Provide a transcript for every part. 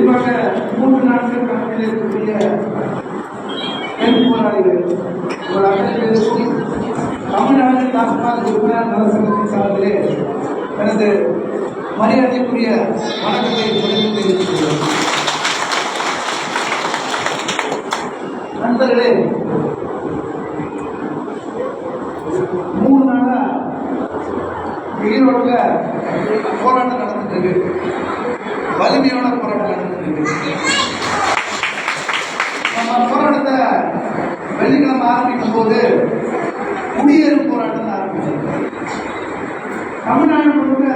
குறிப்பாக 3 நாட்கள் கணக்கில் இருக்கக்கூடிய பெண் போராளிகள் ஒரு அக்கறை தமிழ்நாடு டாஸ்மாக் உறுப்பினர் நலசங்கத்தின் சார்பிலே எனது மரியாதைக்குரிய வணக்கத்தை தெரிவித்துள்ளேன். நண்பர்களே, 3 நாளா ஈரோட்ல போராட்டம் நடந்துட்டு இருக்கு. வலிமையான போராட்டம் நடந்துட்டு இருக்கு. நம்ம போராட்டத்தை வெள்ளிக்கிழமை ஆரம்பிக்கும் போது குடியேறும் போராட்டம் ஆரம்பிச்சோம். தமிழ்நாடு முழுக்க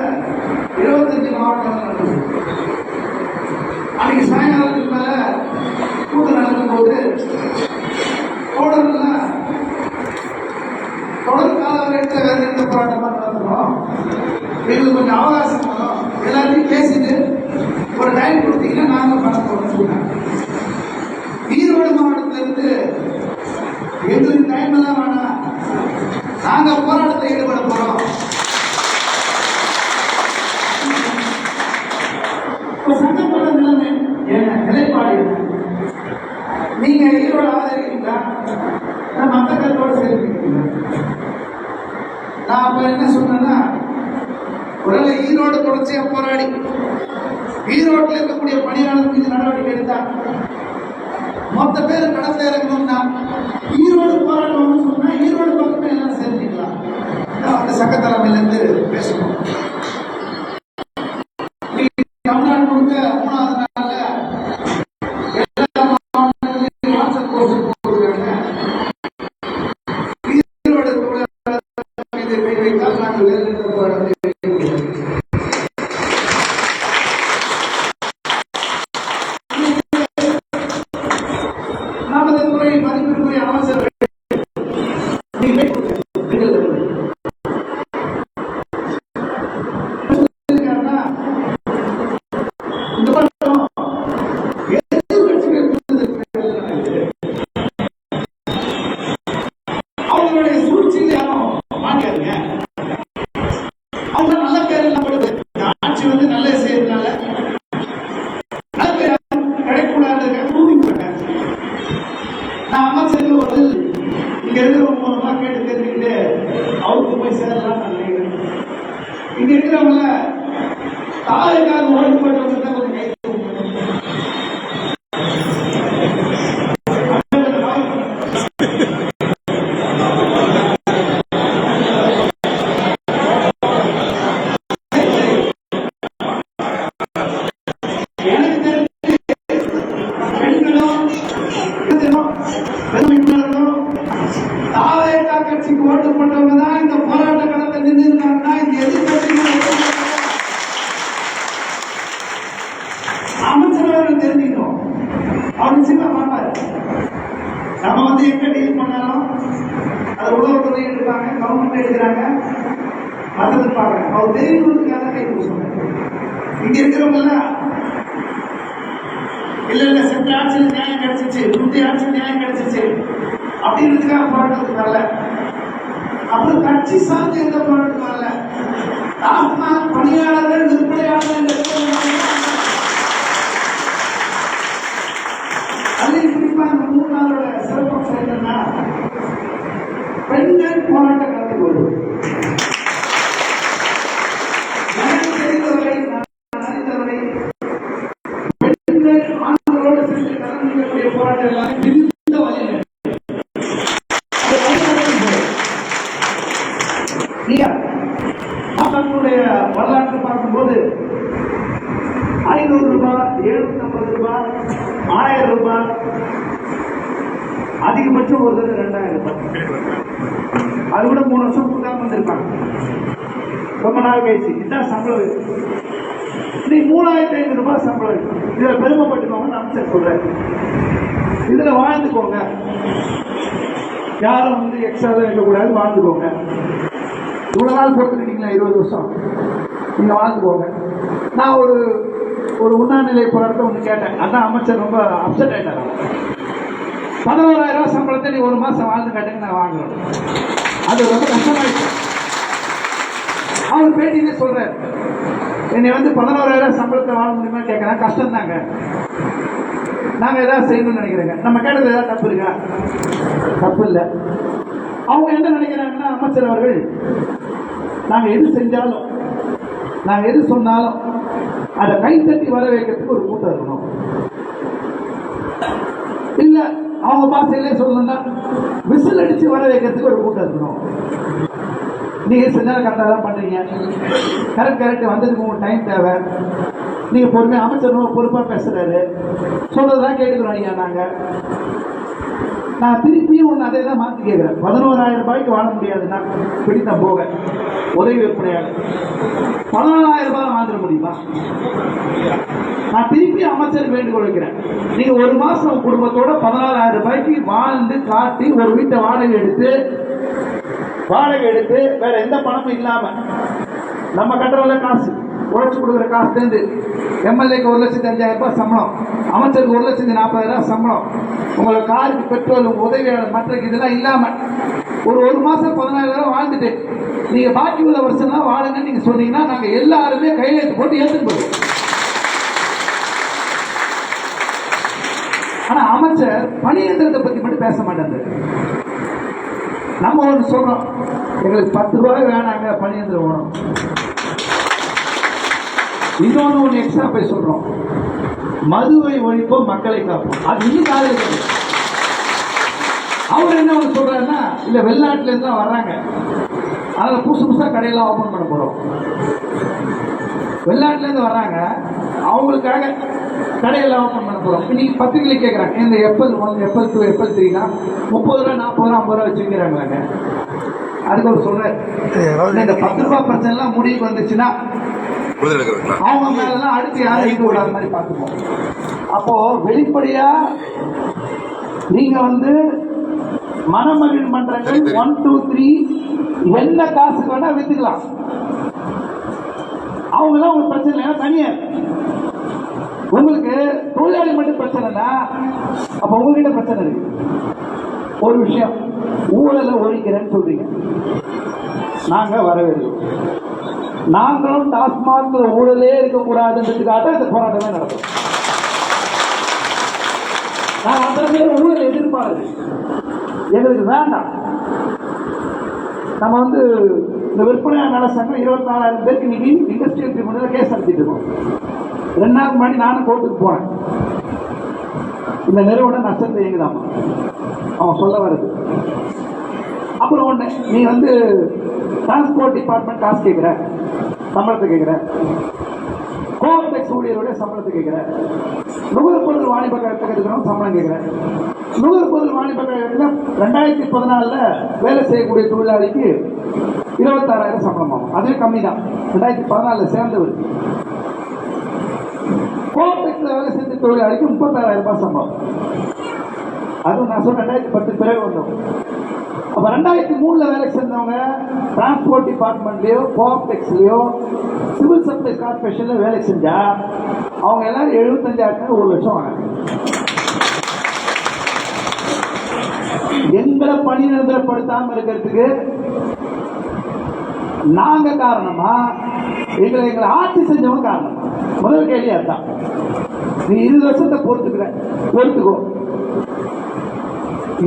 25 மாவட்டங்கள் நடந்தது. அன்னைக்கு சாயங்காலத்துக்கு மேல கூட்டம் நடக்கும் போது தொடர் காலவரையில் வேறு எந்த போராட்டமா நடத்துறோம், எங்களுக்கு கொஞ்சம் அவகாசம் வரும், எல்லாத்தையும் பேசிட்டு ஒரு டைம் கொடுத்தீங்கன்னா நாங்க பணம் போட சொன்னாங்க. ஈரோடு மாவட்டத்திலிருந்து எங்களுக்கு டைம் எல்லாம் வேணாம், நாங்க போராட்டத்தில் ஈடுபட போறோம். சங்கத்தோட நிலைமை நிலைப்பாடு நீங்க ஈரோடு ஆதரிக்கிறீங்களா, மற்ற கருத்தோடு சேர்க்கிறீங்களா? நான் அப்ப என்ன சொன்னேன்னா, ஒருவேளை ஈரோடு தொடர்ச்சியா போராடி ஈரோட்டில் இருக்கக்கூடிய பணியாளர் மீது நடவடிக்கை எடுத்தா மொத்த பேர் கடத்த இறங்கணும்னா ஈரோடு போராட்டம்னு சொன்னா ஈரோடு பக்கமே எல்லாம் சேர்த்துக்கலாம். அந்த சங்க தலைமையிலிருந்து பேசணும். தமிழ்நாடு முழுக்க 3வது நாள்ல எல்லா மாவட்டங்களிலும் வாட்ஸ்அப் போஸ்ட் போட்டுருக்காங்க. ஈரோடு மீது கை வைத்தால் நாங்கள் வேறு எந்த போராட்டத்தை நமது துறை மதிப்பிற்குரிய அமைச்சர் அவங்களுடைய சூழ்ச்சியில் யாரும் மாட்டாருங்க. அவங்க நல்ல பேர் ஆட்சி நல்ல செய்யறதுனால நல்ல பேர் கிடைக்கூடாது ஊதிப்பட்டேன். நான் அமைச்சர்கள் வந்து இங்க இருக்கிறவங்க மூலமா கேட்டு தெரிஞ்சுக்கிட்டு அவருக்கு போய் சேரலாம் நினைக்கிறேன். இங்க இருக்கிறவங்கள தாலைக்காக ஓடிப்பட்டவங்க தான் கொஞ்சம் கை கட்சிக்கு ஓட்டு போட்டவங்க தான் இந்த போராட்ட களத்தில் நின்றுருக்காங்கன்னா இந்த எதிர்கட்சிகள் அமைச்சரவர்கள் தெரிஞ்சுக்கணும். அவர் நிச்சயமா பார்ப்பாரு. நம்ம எங்க டீல் பண்ணாலும் அது உழவுத்துறை எடுப்பாங்க, கவர்மெண்ட் எடுக்கிறாங்க, மதத்தை பார்க்கறாங்க. அவர் தெரியுறதுக்காக கை சொல்றாங்க. இங்க இருக்கிறவங்க இல்ல சென்ற ஆட்சியில் நியாயம் கிடைச்சிச்சு, முந்தைய ஆட்சியில் நியாயம் கிடைச்சிச்சு அப்படின்றதுக்காக போராட்டத்துக்கு வரல. அப்புறம் கட்சி சார்ந்து எந்த போராட்டத்துக்கு வரல. டாஸ்மாக் பணியாளர்கள் விற்பனையாளர்கள் அதில் குறிப்பா இந்த 3 நாளோட சிறப்பம்சம் என்னன்னா, பெண்கள் போராட்ட களத்துக்கு வருவது. எனக்கு தெரிந்தவரை அறிந்தவரை பெண்கள் ஆண்களோடு சென்று கலந்துக்கூடிய போராட்டம் எல்லாமே பிரிந்த வழியில் மக்களுடைய வரலாற்று பார்க்கும்போது 500 ரூபாய், 750 ரூபாய், 1000 ரூபாய், அதிகபட்சம் ஒரு 2000 ரூபாய். அது கூட 3 வருஷம் கொடுக்காம வந்திருப்பாங்க. ரொம்ப நாள் கழிச்சு இதுதான் சம்பளம். நீ 3500 ரூபாய் சம்பளம், இதுல பெருமைப்பட்டுக்கோங்க அமைச்சர் சொல்றேன். இதுல வாழ்ந்துக்கோங்க, யாரும் எக்ஸ்ட்ரா இருக்கக்கூடாது, வாழ்ந்துக்கோங்க. இவ்வளவு நாள் போட்டுக்கிட்டீங்களா 20 வருஷம், நீங்க வாழ்ந்துக்கோங்க. நான் ஒரு உண்ணாநிலை போராட்டத்தை ஒன்று கேட்டேன். அதான் அமைச்சர் ரொம்ப அப்செட் ஆயிட்டாங்க. 11000 ரூபாய் சம்பளத்தை நீ 1 மாசம் வாழ்ந்து கேட்டேங்க, நான் வாங்கணும். அது ரொம்ப கஷ்டமாயிடுச்சு. அவர் பேட்டியிலே சொல்றாரு, என்னை வந்து 11,000 சம்பளத்தை வாழ முடியுமா கேட்கறேன். கஷ்டம் தாங்க. நாங்க ஏதாவது செய்யணும்னு நினைக்கிறேங்க. நம்ம கேட்டது ஏதாவது தப்பு இருக்கா? தப்பு இல்லை. அவங்க என்ன நினைக்கிறாங்கன்னா, அமைச்சர் அவர்கள் நாங்க எது செஞ்சாலும், நாங்க எது சொன்னாலும் அதை கைத்தட்டி வர வைக்கிறதுக்கு ஒரு கூட்டம் இருக்கணும். இல்ல அவங்க பாசையிலே சொல்லணும்னா விசில் அடிச்சு வர வைக்கிறதுக்கு ஒரு கூட்டம் இருக்கணும். நீங்க செஞ்சாலும் கரெக்டாக தான் பண்றீங்க, கரெக்ட் வந்ததுக்கு உங்களுக்கு டைம் தேவை, நீங்க பொறுமையா அமைச்சர் பொறுப்பா பேசுறாரு, சொல்றதுதான் கேட்டுக்கிறோம் ஐயா. நான் திருப்பியும் ஒன்று அதே தான் மாற்றி கேட்குறேன். 11,000 ரூபாய்க்கு வாழ முடியாதுன்னா பிடித்த போக உதவி விற்பனையாக 14,000 ரூபாய் வாழ்ந்துட முடியுமா? நான் திருப்பி அமைச்சருக்கு வேண்டுகோள் வைக்கிறேன். நீங்க ஒரு மாசம் குடும்பத்தோட 14,000 ரூபாய்க்கு வாழ்ந்து காட்டி ஒரு வீட்டை வாடகை எடுத்து வேற எந்த பணமும் இல்லாம நம்ம கட்டுறதுல காசு உழைச்சு கொடுக்குற காசு சேர்ந்து எம்எல்ஏக்கு 1,05,000 ரூபாய் சம்பளம், அமைச்சருக்கு 1,40,000 சம்பளம், உங்களுக்கு காருக்கு பெட்ரோல், உதவியாளர், மற்ற இதெல்லாம் இல்லாம ஒரு மாசம் 14,000 வாழ்ந்துட்டு நீங்க பாக்கி உள்ள வருஷம் தான் வாழுங்கன்னு நீங்க சொன்னீங்கன்னா நாங்க எல்லாருமே கையெழுத்து போட்டு ஏற்றுட்டு போடுவோம். ஆனா அமைச்சர் பணியந்திரத்தை பத்தி மட்டும் பேச மாட்டாங்க. நம்ம ஒன்று சொல்றோம், எங்களுக்கு 10 ரூபாய் வேணாங்க, பணியந்திரம் வேணும். இன்னொன்னு எக்ஸ்ட்ரா போய் சொல்றோம், மதுவை ஒழிப்போம், மக்களை காப்போம். அது இன்னும் காலையில் அவர் என்ன ஒன்று சொல்றாருன்னா, இல்ல வெளிநாட்டுல இருந்து தான் வர்றாங்க, அதில் புதுசா கடையெல்லாம் ஓபன் பண்ண போறோம். வெளிநாட்டுல இருந்து வர்றாங்க, அவங்களுக்காக கடையெல்லாம் ஓபன் பண்ண போறோம். இன்னைக்கு பத்திரிகையில கேட்கறாங்க, இந்த Apple 1, Apple 2, Apple 3 30 ரூபா, 40 ரூபா, 50 ரூபா வச்சுக்கிறாங்க. அதுக்கு ஒரு சொல்ற, இந்த 10 ரூபாய் பிரச்சனை எல்லாம் முடிவுக்கு வந்துச்சுன்னா அவங்க மேலாம் அடுத்து யாரும் இருக்க கூடாத மாதிரி பார்த்துப்போம். அப்போ வெளிப்படையா நீங்க வந்து மனமகிழ் மன்றங்கள் 1, 2, 3 என்ன காசுக்கு வேணா வித்துக்கலாம். அவங்களாம் உங்களுக்கு பிரச்சனை இல்லை, தனியா உங்களுக்கு தொழிலாளி மட்டும் பிரச்சனைனா அப்ப உங்ககிட்ட பிரச்சனை இருக்கு. ஒரு விஷயம், ஊழலை ஒழிக்கிறேன்னு சொல்றீங்க, நாங்க வரவேற்கிறோம். நாங்களும் டாஸ்மாக் ஊழலே இருக்கக்கூடாதுன்றதுக்காக இந்த போராட்டமே நடக்கும். நான் அத்தனை பேர் ஊழல் எதிர்பார்க்கு எங்களுக்கு வேண்டாம். நம்ம வந்து இந்த விற்பனையாளர் நல சங்கம் 24,000 பேருக்கு இன்னைக்கு இண்டஸ்ட்ரியல் ட்ரிபியூனல்ல கேஸ் நடத்திட்டு இருக்கோம். 2 நாளுக்கு முன்னாடி நானும் கோர்ட்டுக்கு போனேன். இந்த நிறுவனம் நஷ்டத்தை இயங்குதாமா அவன் சொல்ல வருது. அப்புறம் ஒண்ணு, நீ வந்து டிரான்ஸ்போர்ட் டிபார்ட்மெண்ட் காசு கேட்கிற, சம்பளத்தை கேட்கிற, கோஆப்டெக்ஸ் ஊழியருடைய சம்பளத்தை கேட்கிற, நுகர்பொருள் வாணிப கழகத்துக்கு சம்பளம் கேட்கிற. நுகர்பொருள் வாணிப கழகத்தில் 2014 வேலை செய்யக்கூடிய தொழிலாளிக்கு 26,000 சம்பளம் ஆகும். அதுவே கம்மி தான், 2014 சேர்ந்தவர். கோஆப்டெக்ஸ்ல வேலை செய்த தொழிலாளிக்கு 36,000 ரூபாய் சம்பளம். அதுவும் நான் சொல்ல 2010 பிறகு வந்தோம். அப்ப 2003 வேலை செஞ்சவங்க டிரான்ஸ்போர்ட் டிபார்ட்மெண்ட்லயோ கோஆப்டெக்ஸ்லயோ சிவில் சப்ளை கார்பரேஷன்ல வேலை செஞ்சா அவங்க எல்லாரும் 75,000 1 லட்சம் வாங்க. எங்களை பணி நிரந்தரப்படுத்தாம இருக்கிறதுக்கு நாங்க காரணமா, எங்களை ஆட்சி செஞ்சவங்க காரணமா? முதல் கேள்வி அதுதான். நீ 20 வருஷத்தை பொறுத்துக்கோ.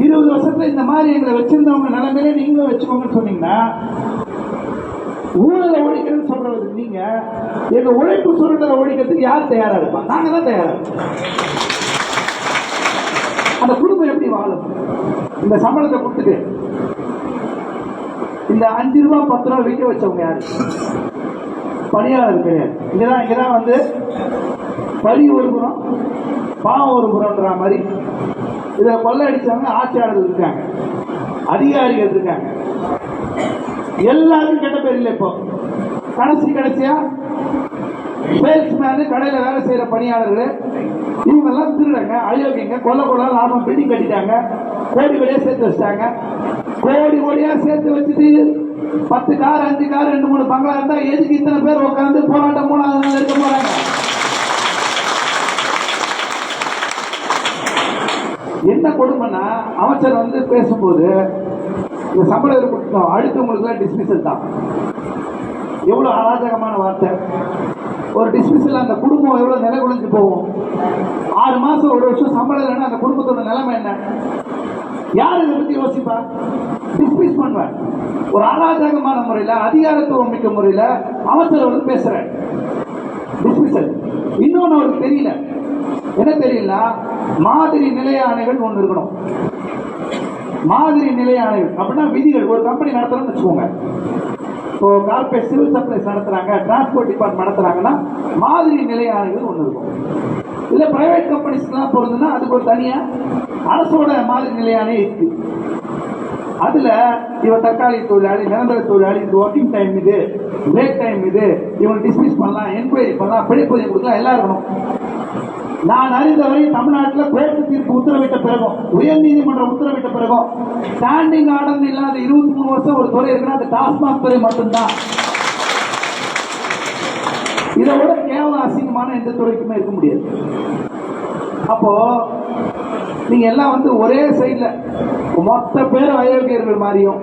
20 வருஷத்துல இந்த மாதிரி எங்களை வச்சிருந்தவங்க நிலைமையில நீங்களும் வச்சுக்கோங்கன்னு சொன்னீங்கன்னா, ஊழலை ஒழிக்கிறேன்னு சொல்றது நீங்க, எங்க உழைப்பு சுருட்டலை ஒழிக்கிறதுக்கு யார் தயாரா இருப்பா? நாங்க தான் தயாரா இருப்போம். அந்த குடும்பம் எப்படி வாழும்? இந்த சம்பளத்தை கொடுத்துட்டு இந்த 5 ரூபா 10 ரூபா விற்க வச்சவங்க யாரு? பணியாளர் கிடையாது. இங்கதான் வந்து பழி ஒரு புறம் பாவம் ஒரு புறம்ன்ற மாதிரி இதை கொள்ளையடிச்சவங்க ஆட்சியாளர்கள் இருக்காங்க, அதிகாரிகள் இருக்காங்க, எல்லாருக்கும் கெட்ட பேர் இல்லை. இப்போ கடைசியா சேல்ஸ்மேன், கடையில வேலை செய்யற பணியாளர்கள், இவங்க எல்லாம் திருடுறாங்க, அயோக்கியங்க, கொள்ள லாபம் பில்டிங் கட்டிட்டாங்க, கோடி கோடியா சேர்த்து வச்சிட்டாங்க. கோடியா சேர்த்து வச்சுட்டு 10 கார் 5 கார் 2 3 பங்களா இருந்தா எதுக்கு இத்தனை பேர் உட்காந்து போராட்டம் 3வது நாள் இருக்க போறாங்க? என்ன கொடுமைன்னா, அமைச்சர் வந்து பேசும்போது இந்த சம்பளம் கொடுத்தோம், அடுத்து உங்களுக்கு டிஸ்மிசல் தான். எவ்வளவு அராஜகமான வார்த்தை! ஒரு டிஸ்மிஸில் அந்த குடும்பம் எவ்வளவு நிலை குலைஞ்சு போகும். 6 மாசம் 1 வருஷம் சம்பளம் இல்லைன்னா அந்த குடும்பத்தோட நிலைமை என்ன? யார் இதை பத்தி யோசிப்பா? டிஸ்மிஸ் பண்ணுவேன். ஒரு அராஜகமான முறையில, அதிகாரத்துவம் மிக்க முறையில அமைச்சர் வந்து பேசுறேன், டிஸ்மிஸல். இன்னொன்னு அவருக்கு தெரியல, என்ன தெரியல, மாதிரி நிலைய ஆணைகள் ஒன்று இருக்கணும். மாதிரி நிலைய ஆணைகள் அப்படின்னா விதிகள். ஒரு கம்பெனி நடத்துறோம்னு வச்சுக்கோங்க, இப்போ கார்பரேட் சிவில் சப்ளைஸ் நடத்துறாங்க, டிரான்ஸ்போர்ட் டிபார்ட்மெண்ட் நடத்துறாங்கன்னா மாதிரி நிலைய ஆணைகள் ஒன்று இருக்கும். இல்ல பிரைவேட் கம்பெனிஸ்லாம் போறதுன்னா அதுக்கு ஒரு தனியா அரசோட மாதிரி நிலையானே இருக்கு. அதுல இவன் தற்காலிக தொழிலாளி, நிரந்தர தொழிலாளி, இது ஒர்க்கிங் டைம், இது பிரேக் டைம், இது இவன் டிஸ்மிஸ் பண்ணலாம், என்கொயரி பண்ணலாம், பிழைப்பதிவு கொடுக்கலாம், எல்லாம் இருக்கணும். நான் அறிந்தவரை தமிழ்நாட்டில் கோர்ட்டு தீர்ப்பு உத்தரவிட்ட பிறகும், உயர் நீதிமன்றம் உத்தரவிட்ட பிறகும் ஸ்டாண்டிங் ஆர்டர் இல்லாத 23 வருஷம் ஒரு துறை இருக்குன்னா அது டாஸ்மாக் துறை மட்டும்தான். இதை விட கேவலம் அசிங்கமான எந்த துறைக்குமே இருக்க முடியாது. அப்போ நீங்க எல்லாம் வந்து ஒரே சைட்ல மொத்த பேர் அயோக்கியர்கள் மாதிரியும்,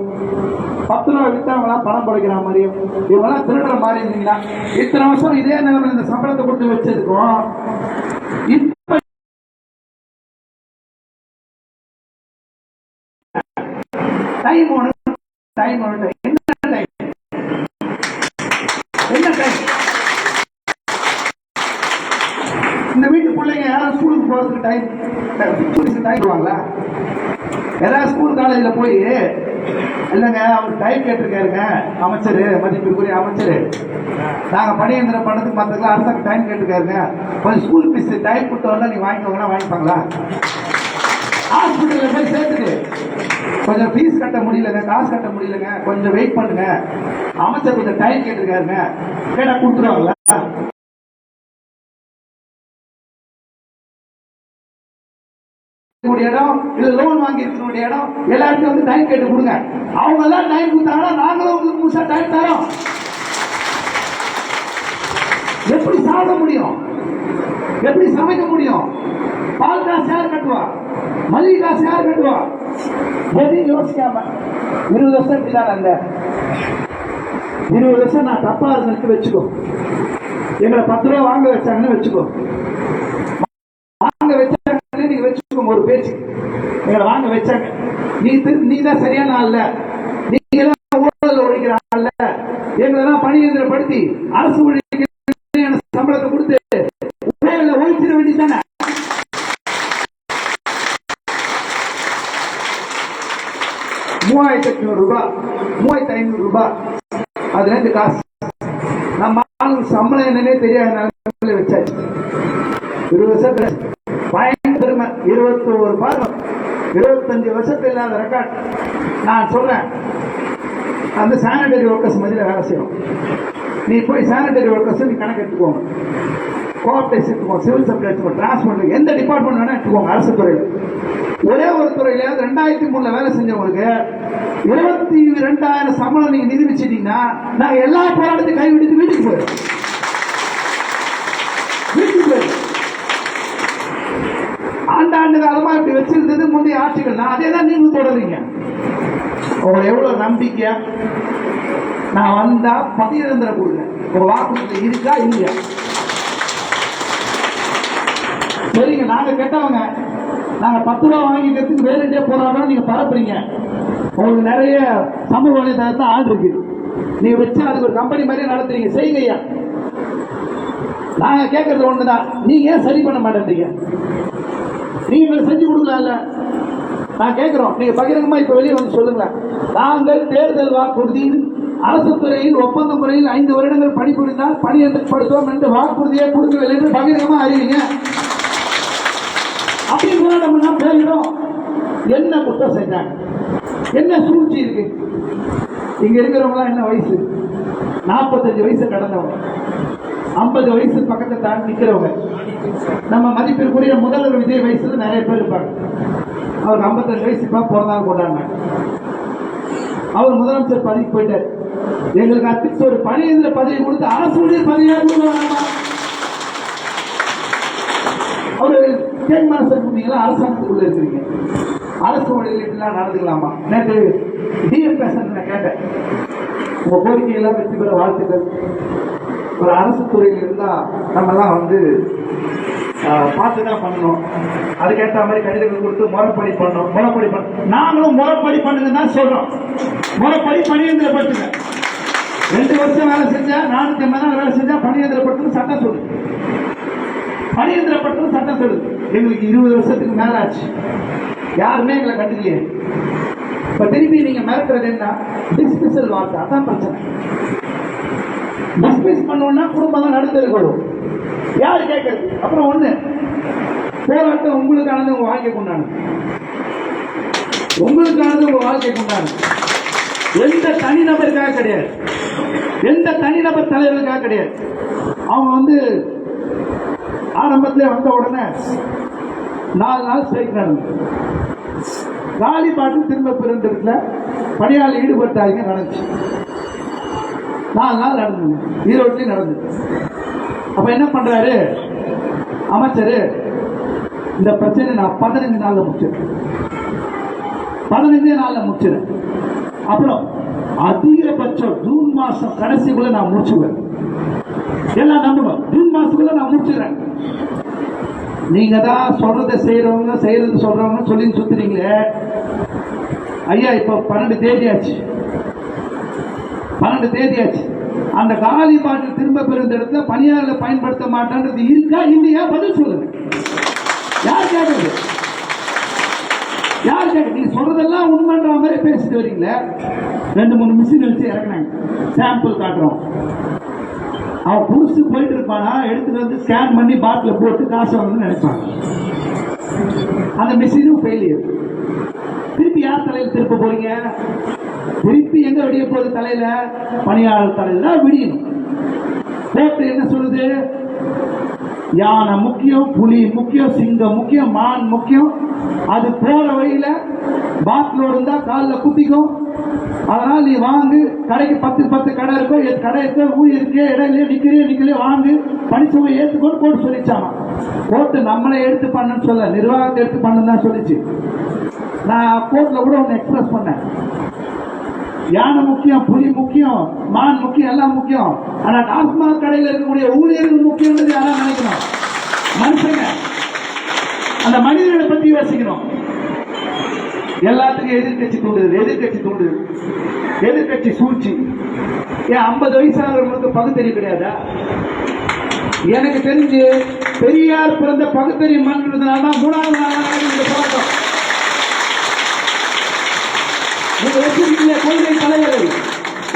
10 ரூபாய் வித்தவங்களாம் பணம் படைக்கிற மாதிரியும், இவங்கெல்லாம் திருடுற மாதிரி இருந்தீங்கன்னா இத்தனை வருஷம் இதே நிலைமை இந்த சம்பளத்தை கொடுத்து வச்சிருக்கோம். இப்ப டைம் ஒன்று, டைம் ஒன்று, என்ன டைம், என்ன டைம்? இந்த வீட்டு பிள்ளைங்க யாரும் ஸ்கூலுக்கு போறதுக்கு டைம் டைம்வாங்களா? ஏதாவது ஸ்கூல் காலேஜில் போய் இல்லைங்க அவர் டைம் கேட்டிருக்காருங்க அமைச்சர், மதிப்பிற்குரிய அமைச்சர், நாங்கள் பணியந்திர பணத்துக்கு மற்றதுக்கு அரசாங்க டைம் கேட்டிருக்காருங்க, கொஞ்சம் ஸ்கூல் ஃபீஸ் டைம் கொடுத்து வரல நீங்கள் வாங்கிக்கோங்கன்னா வாங்கிப்பாங்களா? ஹாஸ்பிட்டலில் போய் சேர்த்துட்டு கொஞ்சம் ஃபீஸ் கட்ட முடியலங்க, காசு கட்ட முடியலங்க, கொஞ்சம் வெயிட் பண்ணுங்க, அமைச்சர் கொஞ்சம் டைம் கேட்டிருக்காருங்க, கேட்டால் கொடுத்துருவாங்களா? இடம் இல்ல லோன் வாங்கி இருக்கிற இடம் எல்லாத்தையும் வந்து டைம் கேட்டு கொடுங்க. அவங்க எல்லாம் டைம் கொடுத்தாங்கன்னா நாங்களும் உங்களுக்கு முழுசா டைம் தரோம். எப்படி சாப்பிட முடியும்? எப்படி சமைக்க முடியும்? பால் காசு யார் கட்டுவா? மளிகை காசு யார் கட்டுவா? எதையும் யோசிக்காம 20 வருஷம் இப்படிதான். அந்த 20 வருஷம் நான் தப்பா இருந்துட்டு வச்சுக்கோ, எங்களை 10 ரூபா வாங்க வச்சாங்கன்னு வச்சுக்கோ, வாங்க வச்சாங்க நீங்க வச்சுக்கோங்க, ஒரு பேச்சு எங்களை வாங்க வச்சாங்க, நீ தான் சரியான ஆள்ல, நீங்க தான் ஊழல் ஒழிக்கிற ஆள்ல, எங்களெல்லாம் பணியந்திரப்படுத்தி அரசு ஊழியர்களுக்கு சம்பளத்தை கொடுத்து ஒழிச்சிட வேண்டியதானே? ரூபாய் 3500 அதுல இருந்து காசு நம்ம சம்பளம் என்னன்னே தெரியாத வச்சாச்சு. 20 வருஷத்துல பயங்கரமா 21 பாகம் 25 வருஷத்துல இல்லாத ரெக்கார்ட். நான் சொல்றேன், அந்த சானிடரி ஒர்க்கர்ஸ் மத்தியில் வேலை செய்யும். நீ போய் சானிடரி ஒர்க்கர்ஸ் நீ கணக்கு எடுத்துக்கோங்க, கோஆப்டேஸ் எடுத்துக்கோங்க, சிவில் சப்ளை எடுத்துக்கோங்க, டிரான்ஸ்போர்ட், எந்த டிபார்ட்மெண்ட் வேணா எடுத்துக்கோங்க. அரசு துறையில் ஒரே ஒரு துறையில 2003 வேலை செஞ்சவங்களுக்கு 22,000 சம்பளம் நீங்க நிரூபிச்சிட்டீங்கன்னா நாங்க எல்லா போராட்டத்தையும் கைவிட்டு வீட்டுக்கு போயிடும். ஆண்டாண்டு காலமா இப்படி வச்சிருந்தது முந்தைய ஆட்சிகள். நான் அதே தான் நீங்க தொடர்றீங்க. உங்களை எவ்வளவு நம்பிக்கை, நான் வந்தா பதிரந்திர கொடுங்க, ஒரு வாக்குறுதி இருக்கா இல்லையா? சரிங்க, நாங்க கெட்டவங்க, நாங்க 10 ரூபா வாங்கிக்கிறதுக்கு வேலையே போராடுறோம், நீங்க பரப்புறீங்க. உங்களுக்கு நிறைய சமூக வலைதளத்தில் ஆள் இருக்கு, நீங்க வச்சு அதுக்கு ஒரு கம்பெனி மாதிரி நடத்துறீங்க, செய்யுங்கய்யா. நாங்க கேட்கறது ஒண்ணுதான், நீங்க ஏன் சரி பண்ண மாட்டேன்றீங்க? நீங்க செஞ்சு கொடுக்கல. நான் கேட்கிறோம், நீங்க பகிரங்கமா இப்ப வெளியே வந்து சொல்லுங்க. நாங்கள் தேர்தல் வாக்குறுதியில் அரசு துறையில் ஒப்பந்த முறையில் 5 வருடங்கள் பணிபுரிந்தால் பணியமர்த்தப்படுத்துவோம் என்று வாக்குறுதியை கொடுக்கவில்லை என்று பகிரங்கமா அறிவிங்க. அப்படி போராட்டம்னா பேரிடும். என்ன குற்றம் செஞ்சாங்க? என்ன சூழ்ச்சி இருக்கு? இங்க இருக்கிறவங்க என்ன வயசு? 45 வயசு கடந்தவங்க, 50 வயசு பக்கத்தை தாண்டி நிற்கிறவங்க. நம்ம மதிப்பிற்குரிய முதல்வர் விஜய் வயசுல நிறைய பேர் இருப்பாங்க. அவருக்கு 55 வயசு இப்ப பிறந்தாலும் கொண்டாடினாங்க. அவர் முதலமைச்சர் பதவிக்கு போயிட்டார். எங்களுக்கு அத்திச்சு ஒரு பணியந்திர பதவி கொடுத்து அரசு ஊழியர் பதவியாக கொடுக்கலாமா? அவரு ஸ்டேட் மாஸ்டர் நீங்களா அரசாங்கத்துக்குள்ள இருக்கிறீங்க, அரசு ஊழியர்கள்லாம் நடந்துக்கலாமா? நேற்று டிஎம் பேச நான் கேட்டேன், உங்க கோரிக்கை எல்லாம் வெற்றி பெற வாழ்த்துக்கள். ஒரு அரசு துறையில் இருந்தா நம்மெல்லாம் வந்து பார்த்துதான் பண்ணணும். அதுக்கேற்ற மாதிரி கடிதங்கள் கொடுத்து முறைப்படி பண்ணணும். முறைப்படி பண்ண நாங்களும் முறைப்படி பண்ணுங்கன்னு தான் சொல்றோம். முறைப்படி பணியந்திரப்படுத்துங்க. 2 வருஷம் வேலை செஞ்சா 450 நாள் வேலை செஞ்சா பணியந்திரப்படுத்தணும் சட்டம் சொல்லுது. பணியந்திரப்படுத்தணும் சட்டம் சொல்லுது. எங்களுக்கு 20 வருஷத்துக்கு மேல ஆச்சு, யாருமே எங்களை கண்டுக்கலையே. இப்ப திருப்பி நீங்க மிரட்டுறது என்ன? டிஸ்மிசல் வார்த்தை. அதான் பிரச்சனை. டிஸ்மிஸ் பண்ணோம்னா குடும்பம் தான் நடுத்தருக்கு வரும். யாரு கேட்கறது? அப்புறம் ஒண்ணு, போராட்டம் உங்களுக்கானது, உங்க வாழ்க்கை கொண்டாடு. உங்களுக்கானது உங்க வாழ்க்கை கொண்டாடு. எந்த தனிநபருக்காக கிடையாது, எந்த தனிநபர் தலைவருக்காக கிடையாது. அவங்க வந்து ஆரம்பத்தில் வந்த உடனே 4 நாள் ஸ்ட்ரைக் நடந்தது. காலி பாட்டு திரும்ப பெருந்திருக்கல, பணியாளர் ஈடுபட்டாங்க நடந்துச்சு. 4 நாள் நடந்தது, ஈரோட்லயும் நடந்தது. அப்ப என்ன பண்றாரு அமைச்சர், இந்த பிரச்சனை நான் 15 நாள்ல முடிச்சிருக்கேன், 15 நாள்ல முடிச்சிருக்கேன். அப்புறம் அதிகபட்சம் ஜூன் மாசம் கடைசிக்குள்ள நான் முடிச்சுவேன். எல்லாம் நம்பணும், ஜூன் மாசத்துக்குள்ள நான் முடிச்சிடறேன். நீங்க தான் சொல்றதை செய்யறவங்க, செய்யறது சொல்றவங்க சொல்லி சுத்துறீங்களே ஐயா. இப்ப 12 தேதி ஆச்சு, 12 தேதி ஆச்சு. அந்த காலி பாட்டில் திரும்ப பெறுந்த இடத்துல பணியாளர்களை பயன்படுத்த மாட்டேன்றது இருக்கா இல்லையா? பதில் சொல்லுங்க. யார் கேட்கறது? யார் கேட்க? நீங்க சொல்றதெல்லாம் உண்மைன்ற மாதிரி பேசிட்டு வரீங்களே. 2-3 மிஷின் வச்சு இறக்குனாங்க, சாம்பிள் காட்டுறோம். அவன் புடிச்சு போயிட்டு இருப்பானா, எடுத்துட்டு வந்து ஸ்கேன் பண்ணி பாட்டில் போட்டு காசு வாங்கணும்னு நினைப்பாங்க. அந்த மிஷினும் ஃபெயிலியர். திருப்பி யார் தலையில் திருப்ப போறீங்க? திருப்பி எங்க விடிய போகுது? தலையில, பணியாளர் தலையில தான் விடியணும். கோர்ட் என்ன சொல்லுது? யானை முக்கியம், புலி முக்கியம், சிங்கம் முக்கியம், மான் முக்கியம். அது போற வழியில பாட்டிலோடு இருந்தா காலில் குத்திக்கும். அதனால நீ வாங்கு, கடைக்கு 10 கடை இருக்கும், கடை இருக்க, ஊழியருக்கு இடையிலே நிக்கலையே வாங்கு, பணிச்சுமை ஏற்றுக்கொண்டு போட்டு சொல்லிச்சாமா. கோர்ட்டு நம்மளை எடுத்து பண்ணுன்னு சொல்ல, நிர்வாகத்தை எடுத்து பண்ணுன்னு தான் சொல்லிச்சு. நான் கோர்ட்ல கூட ஒன்று எக்ஸ்பிரஸ் பண்ணேன். யானை முக்கியம், புலி முக்கியம், மான் முக்கியம், எல்லாம் முக்கியம். ஆனா டாஸ்மாக் கடையில் இருக்கக்கூடிய ஊழியர்கள் முக்கியம் யாரும் நினைக்கணும். மனுஷங்க, அந்த மனிதர்களை பத்தி யோசிக்கணும். எல்லாத்துக்கும் எதிர்கட்சி தூண்டுது, எதிர்கட்சி சூழ்ச்சி. ஏன் 50 வயசானவர்களுக்கு பகுத்தறிவு கிடையாதா? எனக்கு தெரிஞ்சு பெரியார் பிறந்த பகுத்தறிவு மன்றதுனால்தான் 3வது நாள் இந்த போராட்டம். நீங்க வச்சிருக்கீங்க கொள்கை தலைவர்கள்,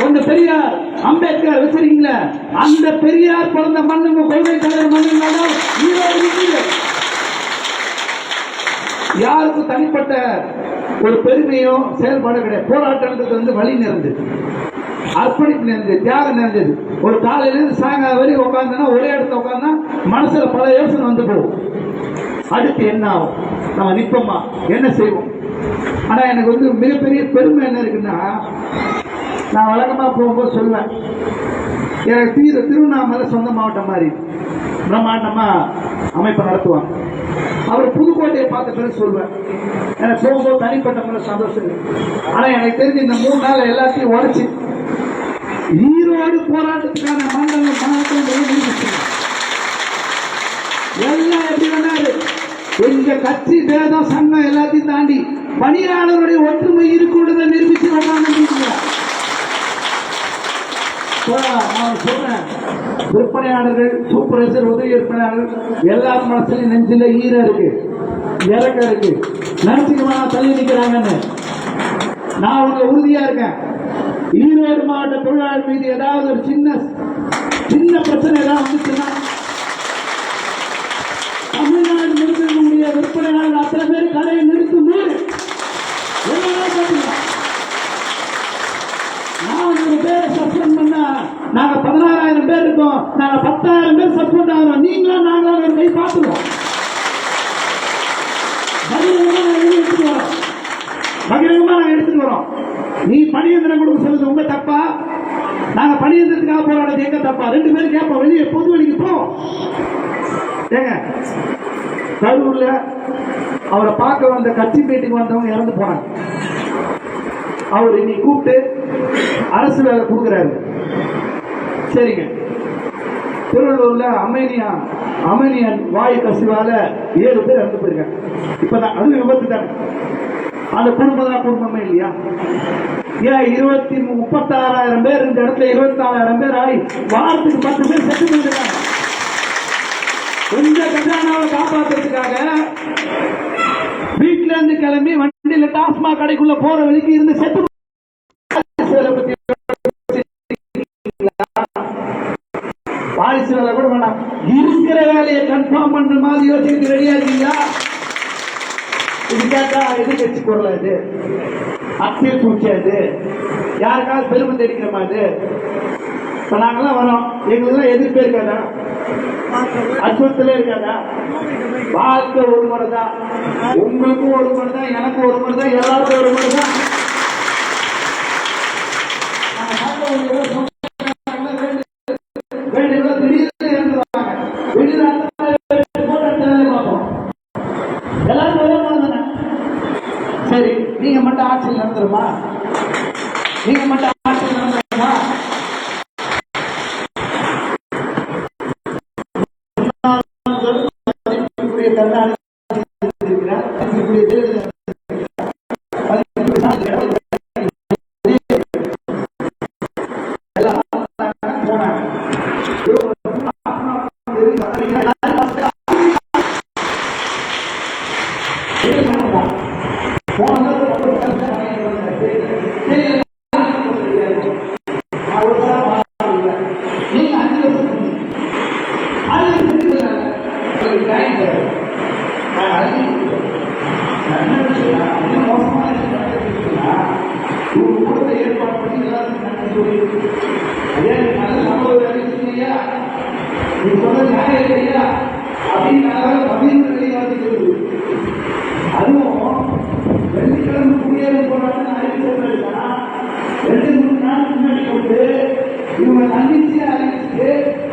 ஒன்று பெரியார், அம்பேத்கர் வச்சிருக்கீங்களா? அந்த பெரியார் பிறந்த மண்ணுங்க, கொள்கை தலைவர் மண்ணுங்களாலும் யாருக்கும் தனிப்பட்ட ஒரு பெருமையோ செயல்பாடு கிடையாது. போராட்டம்ன்றது வந்து வழி நிறைந்தது, அர்ப்பணிப்பு நிறைந்தது, தியாகம் நிறைந்தது. ஒரு காலையிலிருந்து சாயங்காலம் வரைக்கும் உட்கார்ந்தா, ஒரே இடத்துல உட்கார்ந்தா மனசுல பல யோசனை வந்து போகும். அடுத்து என்ன ஆகும், நம்ம நிற்போமா, என்ன செய்வோம்? ஆனா எனக்கு வந்து மிகப்பெரிய பெருமை என்ன இருக்குன்னா, நான் வழக்கமா போகும்போது சொல்லுவேன், எனக்கு திருவண்ணாமலை சொந்த மாவட்டம் மாதிரி பிரம்மாண்டமா அமைப்பை நடத்துவாங்க. அவர் புதுக்கோட்டையை பார்த்த பிறகு சொல்வேன், எனக்கு போகும்போது தனிப்பட்ட முறை சந்தோஷம். ஆனா எனக்கு தெரிஞ்சு இந்த 3 நாள் எல்லாத்தையும் உடைச்சு ஈரோடு போராட்டத்துக்கான மண்டலம் மாவட்டம் எல்லாம் எப்படி வேணாரு. எங்க கட்சி பேதம் சங்கம் எல்லாத்தையும் தாண்டி பணியாளருடைய ஒற்றுமை இருக்குன்றதை நிரூபிச்சு நான் சொல்றேன். விற்பனையாளர்கள், சூப்பர்வைசர், உதவி விற்பனையாளர்கள் எல்லாரும் மனசுலையும் நெஞ்சில ஈரம் இருக்கு, இறக்கம் இருக்கு. நினைச்சுக்குமா தள்ளி நிக்கிறாங்கன்னு? நான் உங்க உறுதியா இருக்கேன். ஈரோடு மாவட்ட தொழிலாளர் மீது ஏதாவது ஒரு சின்ன பிரச்சனை ஏதாவது வந்துச்சுன்னா தமிழ்நாடு நிறுத்தக்கூடிய விற்பனையாளர்கள் அத்தனை பேர் கடையை நிறுத்தும் போது நான் 100 பேரை சஸ்பெண்ட் பண்ணா நாங்க 16,000 பேர் இருக்கோம், நாங்க 10,000 பேர் சஸ்பெண்ட் ஆகிறோம். நீங்களும் நாங்களும் ஒரு கை பார்த்துருவோம். பகிரங்கமா நாங்க எடுத்துட்டு வரோம். நீ பணியந்திரம் கொடுக்க சொல்லுது உங்க தப்பா, நாங்க பணியந்திரத்துக்காக போராடுறது எங்க தப்பா? 2 பேரும் கேட்போம், வெளியே பொது வழிக்கு போவோம். ஏங்க, கரூர்ல அவரை பார்க்க வந்த கட்சி மீட்டிங் வந்தவங்க இறந்து போனாங்க. அவர் இன்னைக்கு கூப்பிட்டு அரசு வேலை கொடுக்குறாரு. சரிங்க, திருவள்ளூர்ல அமேனியன் வாயு கசிவால 7 பேர் இறந்து போயிருக்காங்க. இப்பதான் அது விபத்து தான். அந்த குடும்பம் தான் குடும்பமே இல்லையா? ஏன் 36,000 பேர் இந்த இடத்துல 24,000 பேர் ஆகி வாரத்துக்கு 10 பேர் செத்து போயிருக்காங்க. இந்த கஜானாவை காப்பாற்றுறதுக்காக வீட்டுல இருந்து கிளம்பி வண்டியில டாஸ்மாக் கடைக்குள்ள போற வழிக்கு இருந்து செத்து வாரிசு வேலை கூட வேணாம், இருக்கிற வேலையை கன்ஃபார்ம் பண்ற மாதிரி யோசிச்சு ரெடியா இருக்கீங்களா? இது கேட்டா எதிர்கட்சி குரல், இது அரசியல் சூழ்ச்சியா, இது யாருக்காவது பெருமை தெரிவிக்கிற மாதிரி. இப்ப நாங்கெல்லாம் வரோம், எங்களுக்கெல்லாம் எதிர்ப்பே இருக்காதா? அச்சுறுத்தலே இருக்காதா? வாழ்க்கை ஒரு முறை தான், உங்களுக்கும் ஒரு முறை தான், எனக்கும் ஒரு முறை தான், எல்லாருக்கும் ஒரு முறை தான். சரி, நீங்க மட்டும் ஆட்சியில் நடந்துருமா? நீங்க மட்டும் ஆட்சியில் நடந்துருமா? அதுவும் வெள்ளிக்கிழமை குடியேறும் போராட்டம் அறிவிச்சிருக்கா 2-3 நாள் முன்னாடி கொண்டு இவங்க நம்பிக்கையை அறிவிச்சு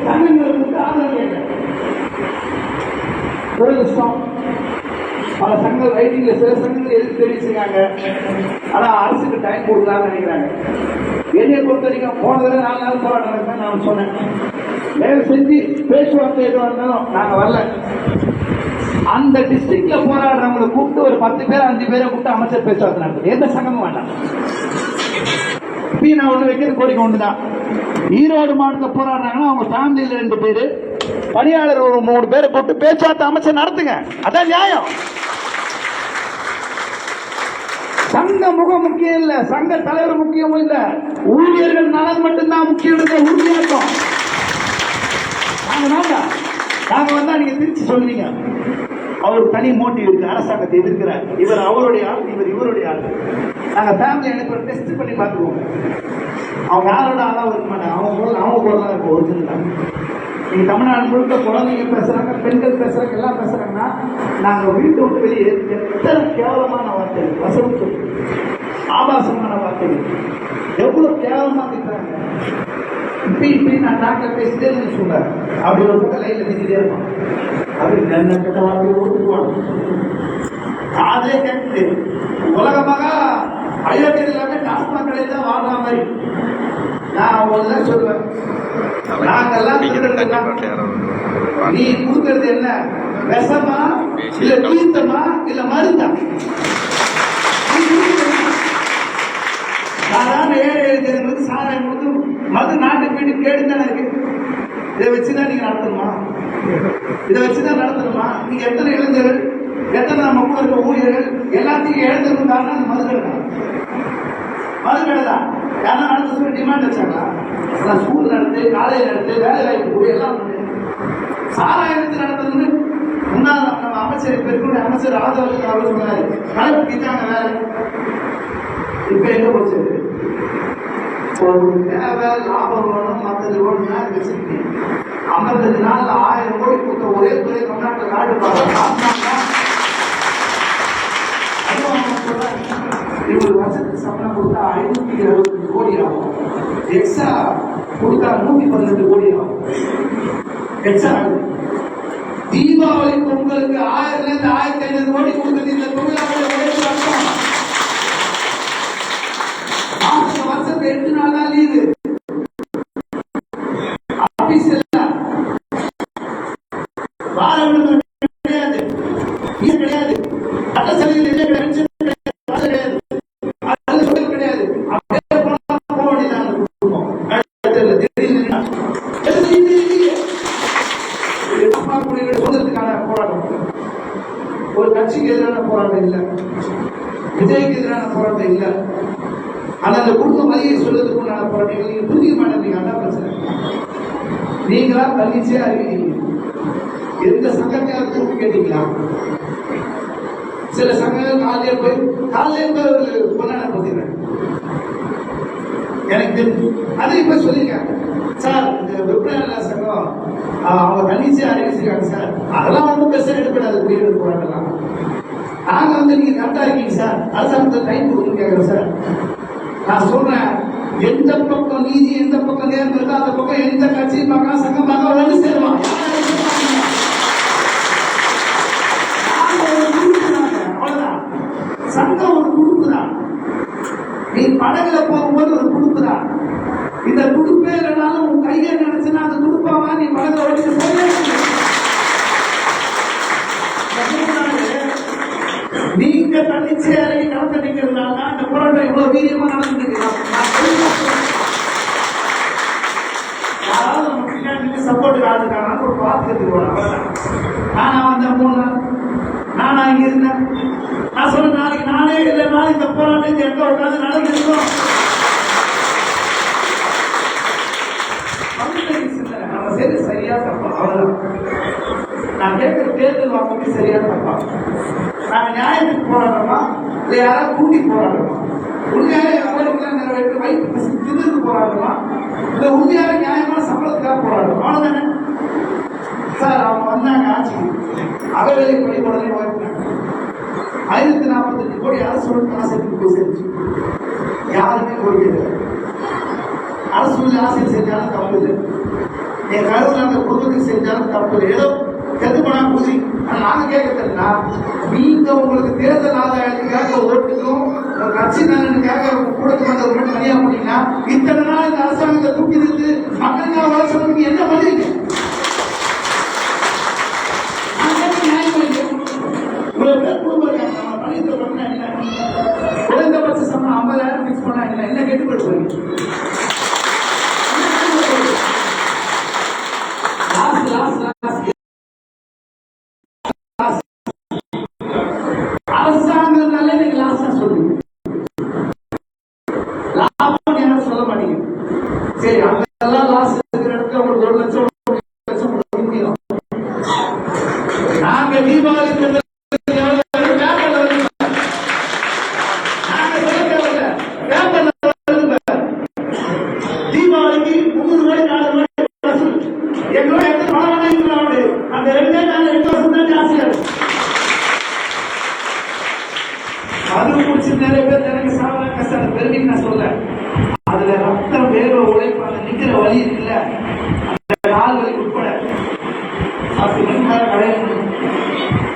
சங்கங்களை கொடுத்து ஆதரவு கேட்க துரதிருஷ்டம். பல சங்கங்கள் ரைட்டிங்ல சில சங்கங்கள் எதிர்த்து தெரிவிச்சிருக்காங்க. ஆனா அரசுக்கு டைம் கொடுக்கலாம்னு நினைக்கிறாங்க. என்னைய பொறுத்த வரைக்கும் போன தடவை 4 நாள் போராட்டம் நான் சொன்னேன், தயவு செஞ்சு பேச்சுவார்த்தை எதுவாக இருந்தாலும் நாங்க வரல. அந்த டிஸ்ட்ரிக்ட்ல போராடுறவங்களை கூப்பிட்டு ஒரு 10 பேர் 5 பேரை கூப்பிட்டு அமைச்சர் பேச்சுவார்த்தை நடத்துது. எந்த சங்கமும் வேண்டாம். நான் ஒண்ணு வைக்கிறது கோரிக்கை ஒண்ணுதான். ஈரோடு மாவட்டத்தில் போராடுறாங்கன்னா அவங்க ஃபேமிலியில 2 பேரு, பணியாளர் ஒரு 3 பேரை கூப்பிட்டு பேச்சுவார்த்தை அமைச்சர் நடத்துங்க. அதான் நியாயம். சங்க முகம் முக்கியம் இல்ல, சங்க தலைவர் முக்கியமும் இல்ல, ஊழியர்கள் நலன் மட்டும்தான் முக்கியம். உறுதியாக்கும் நாங்க வந்தா நீங்க திருச்சி சொல்லுவீங்க அவருக்கு தனி மோட்டிவ் இருக்கு, அரசாங்கத்தை எதிர்க்கிறார், இவர் அவருடைய ஆள், இவர் இவருடைய ஆள். நாங்க ஃபேமிலி எனக்கு டெஸ்ட் பண்ணி பார்த்துருவோம். அவங்க யாரோட ஆளாவும் இருக்க மாட்டாங்க, அவங்க குரலா இருக்கும் ஒரிஜினல். நீங்க தமிழ்நாடு முழுக்க குழந்தைங்க பேசுறாங்க, பெண்கள் பேசுறாங்க, எல்லாம் பேசுறாங்கன்னா நாங்க வீட்டை விட்டு வெளியே எத்தனை கேவலமான வார்த்தைகள், வசதி சொல்லி ஆபாசமான வார்த்தைகள், எவ்வளவு கேவலமா திட்டுறாங்க. இப்படி நான் டாக்டர் பேசிட்டே சொல்றேன், அப்படி ஒரு பக்கம் லைன்ல திட்டே இருப்பான். அப்படி நல்ல கட்ட வார்த்தையை ஓட்டுக்குவாங்க. அதே கேட்டு உலகமாக அயோத்தியில் எல்லாமே டாஸ்மாக் கடையில் தான் வாழ்ற மாதிரி நான் ஒன்றுதான் சொல்லுவேன். நாங்கெல்லாம் நீ கொடுக்கறது என்ன, விஷமா இல்ல தீர்த்தமா இல்ல மருந்தா? சாதாரண ஏழை எழுதுறது சாராயம் கொடுத்து மது நாட்டுக்கு வீட்டு கேடுதானே இருக்கு. இதை வச்சுதான் நீங்க நடத்தணுமா? இதை வச்சுதான் நடத்தணுமா? நீங்க எத்தனை இளைஞர்கள், எத்தனை நம்ம கூட இருக்க ஊழியர்கள் எல்லாத்தையும் எழுதுறது காரணம் மதுக்கடை தான். மதுக்கடை தான் யாரும் நடத்த சொல்லி டிமாண்ட் வச்சாங்களா? ஸ்கூல் நடத்து, காலேஜ் நடத்து, வேலை வாய்ப்பு கூட எல்லாம் சாராயத்து நடத்துறது முன்னாள் நம்ம அமைச்சர் பெருக்குடைய அமைச்சர் ராஜாவுக்கு அவர் சொன்னாரு, கலப்பிட்டாங்க வேலை. இப்ப எங்க போச்சு? ஒரு தேவை லாபம் வேணும், மற்றது வேணும்னா வச்சிருக்கீங்க. 55 நாள்ல 1000 கோடி கொடுத்த ஒரே துறை தமிழ்நாட்டில் நாடு இவரு வருஷத்துக்கு சம்பளம் கொடுத்தா 570 கோடி ஆகும். எக்ஸ்ட்ரா கொடுத்தா 112 கோடி ஆகும். எக்ஸ்ட்ரா தீபாவளி பொங்கலுக்கு 1000 இருந்து 1500 கோடி கொடுத்தது இந்த தொழிலாளர்கள் வருஷத்துக்கு 8 நாள் தான் லீவு. ஆபீஸ் சுதந்திரத்துக்கான போராட்டம், ஒரு கட்சிக்கு எதிரான போராட்டம் இல்லை, விஜய்க்கு எதிரான போராட்டம் இல்லை. ஆனா அந்த குடும்ப வழியை சொல்றதுக்கு உண்டான போராட்டங்கள் நீங்க புரிஞ்சுக்க மாட்டேங்கிறீங்க. அதான் பிரச்சனை. நீங்களா தன்னிச்சையா அறிவிக்கிறீங்க. எந்த சங்கத்தையாவது கூப்பி கேட்டீங்களா? சில சங்கங்கள் காலையே போய் ஒரு பொண்ணான பத்திக்கிறேன் எனக்கு தெரிஞ்சு அதை இப்ப சொல்லியிருக்காங்க. சார் இந்த விற்பனை சங்கம் அவங்க தன்னிச்சையா அறிவிச்சிருக்காங்க சார், அதெல்லாம் வந்து பெருசா எடுப்படாது குடியிருப்பு போராட்டம்லாம். நாங்க நீங்க கரெக்டா இருக்கீங்க சார், அரசாங்கத்தை டைம் கொடுக்கணும் கேட்கிறோம் சார். நான் சொல்றேன், எந்த பக்கம் நீதி எந்த பக்கம் நேர்மை இருக்கோ அந்த பக்கம் எந்த கட்சியும் பார்க்கலாம், சங்கம் பார்க்க வந்து சேருவான். அவ்வளவுதான். சங்கம் ஒரு குடுப்பு தான். நீ படகுல போகும்போது ஒரு குடுப்பு தான். இந்த துடுப்பே இல்லைனாலும் உன் கையை நினைச்சுன்னா அந்த துடுப்பாவா நீ படகுல ஓடிட்டு போயே. நீங்க தன்னிச்சையா இறங்கி களத்தை நிக்கிறதுனால தான் இந்த போராட்டம் இவ்வளவு வீரியமா நடந்துட்டு. யாராவது நம்ம பின்னாடி சப்போர்ட்டுக்கு ஆளுக்கான ஒரு பார்த்துக்கிறதுக்கு நானா வந்த 3 நாள் நானா இங்க இருந்தேன். நான் சொல்ல நாளைக்கு நானே இல்லைன்னா இந்த போராட்டத்தை எங்க உட்காந்து நடந்திருக்கோம். நம்ம செய்து சரியா தப்பா அவ்வளவுதான். நான் கேட்கிற தேர்தல் வாக்கு சரியா தப்பா? நாங்க நியாயத்துக்கு போராடுறோமா இல்ல யாராவது கூட்டி போராடுறோமா? உண்மையாலே அவர்களுக்கு நிறைவேற்ற வயிற்று திருக்கு போராடுறோமா இல்ல உண்மையால நியாயமான சம்பளத்துக்காக போராடுறோம்? அவ்வளவுதானே சார். அவங்க வந்தாங்க ஆட்சிக்கு, அகவேலை பள்ளிக்கூடலே வாய்ப்பினாங்க. 1048 கோடி அரசு ஆசைக்கு போய் சேர்ந்துச்சு. யாருமே கொடுக்கல. அரசு ஆசை செஞ்சாலும் தப்பு இல்லை, என் கருவில் அந்த குடும்பத்துக்கு செஞ்சாலும் தப்பு இல்லை. ஏதோ கெட்டு போனா புதி. நாங்க கேட்கறதுனா, நீங்க உங்களுக்கு தேர்தல் ஆதாயத்துக்காக ஓட்டுக்கும் கட்சி நலனுக்காக கூடத்துக்கு வந்த ஒரு தனியா போனீங்கன்னா இத்தனை நாள் இந்த அரசாங்கத்தை தூக்கி நிறுத்து மக்களுக்காக வர சொல்றதுக்கு என்ன பண்ணுவீங்க? இவ்வளவு பேர் குடும்பம் இருக்காங்க, நம்ம பணியத்தை பண்ணா என்ன? குறைந்தபட்ச சம்பளம் 50,000 பிக்ஸ் பண்ணா என்ன கெட்டுப்பட்டு போறீங்க? அரசாங்கம் நீங்க லாஸ்டா சொல்லுங்க, லாபம் யாரும் சொல்ல மாட்டீங்க. சரி, அங்கெல்லாம் லாஸ் இருக்கிற இடத்துல உங்களுக்கு 1 லட்சம் 1 லட்சம் முடியும். நாங்க தீபாவளி தீபாவளிக்கு 300 கோடி 400 கோடி எங்களோட அந்த 2% தான் ஜாஸ்தியா இருக்கு. அது முடிச்சு நிறைய பேர் எனக்கு சாப்பிட கஷ்டம் பெருமைக்கு நான் சொல்ல. அதுல ரத்தம் வேக உழைப்பாங்க, நிக்கிற வழி இருக்குல்ல, அந்த நாள் வழி உட்பட 10 மணி நேரம்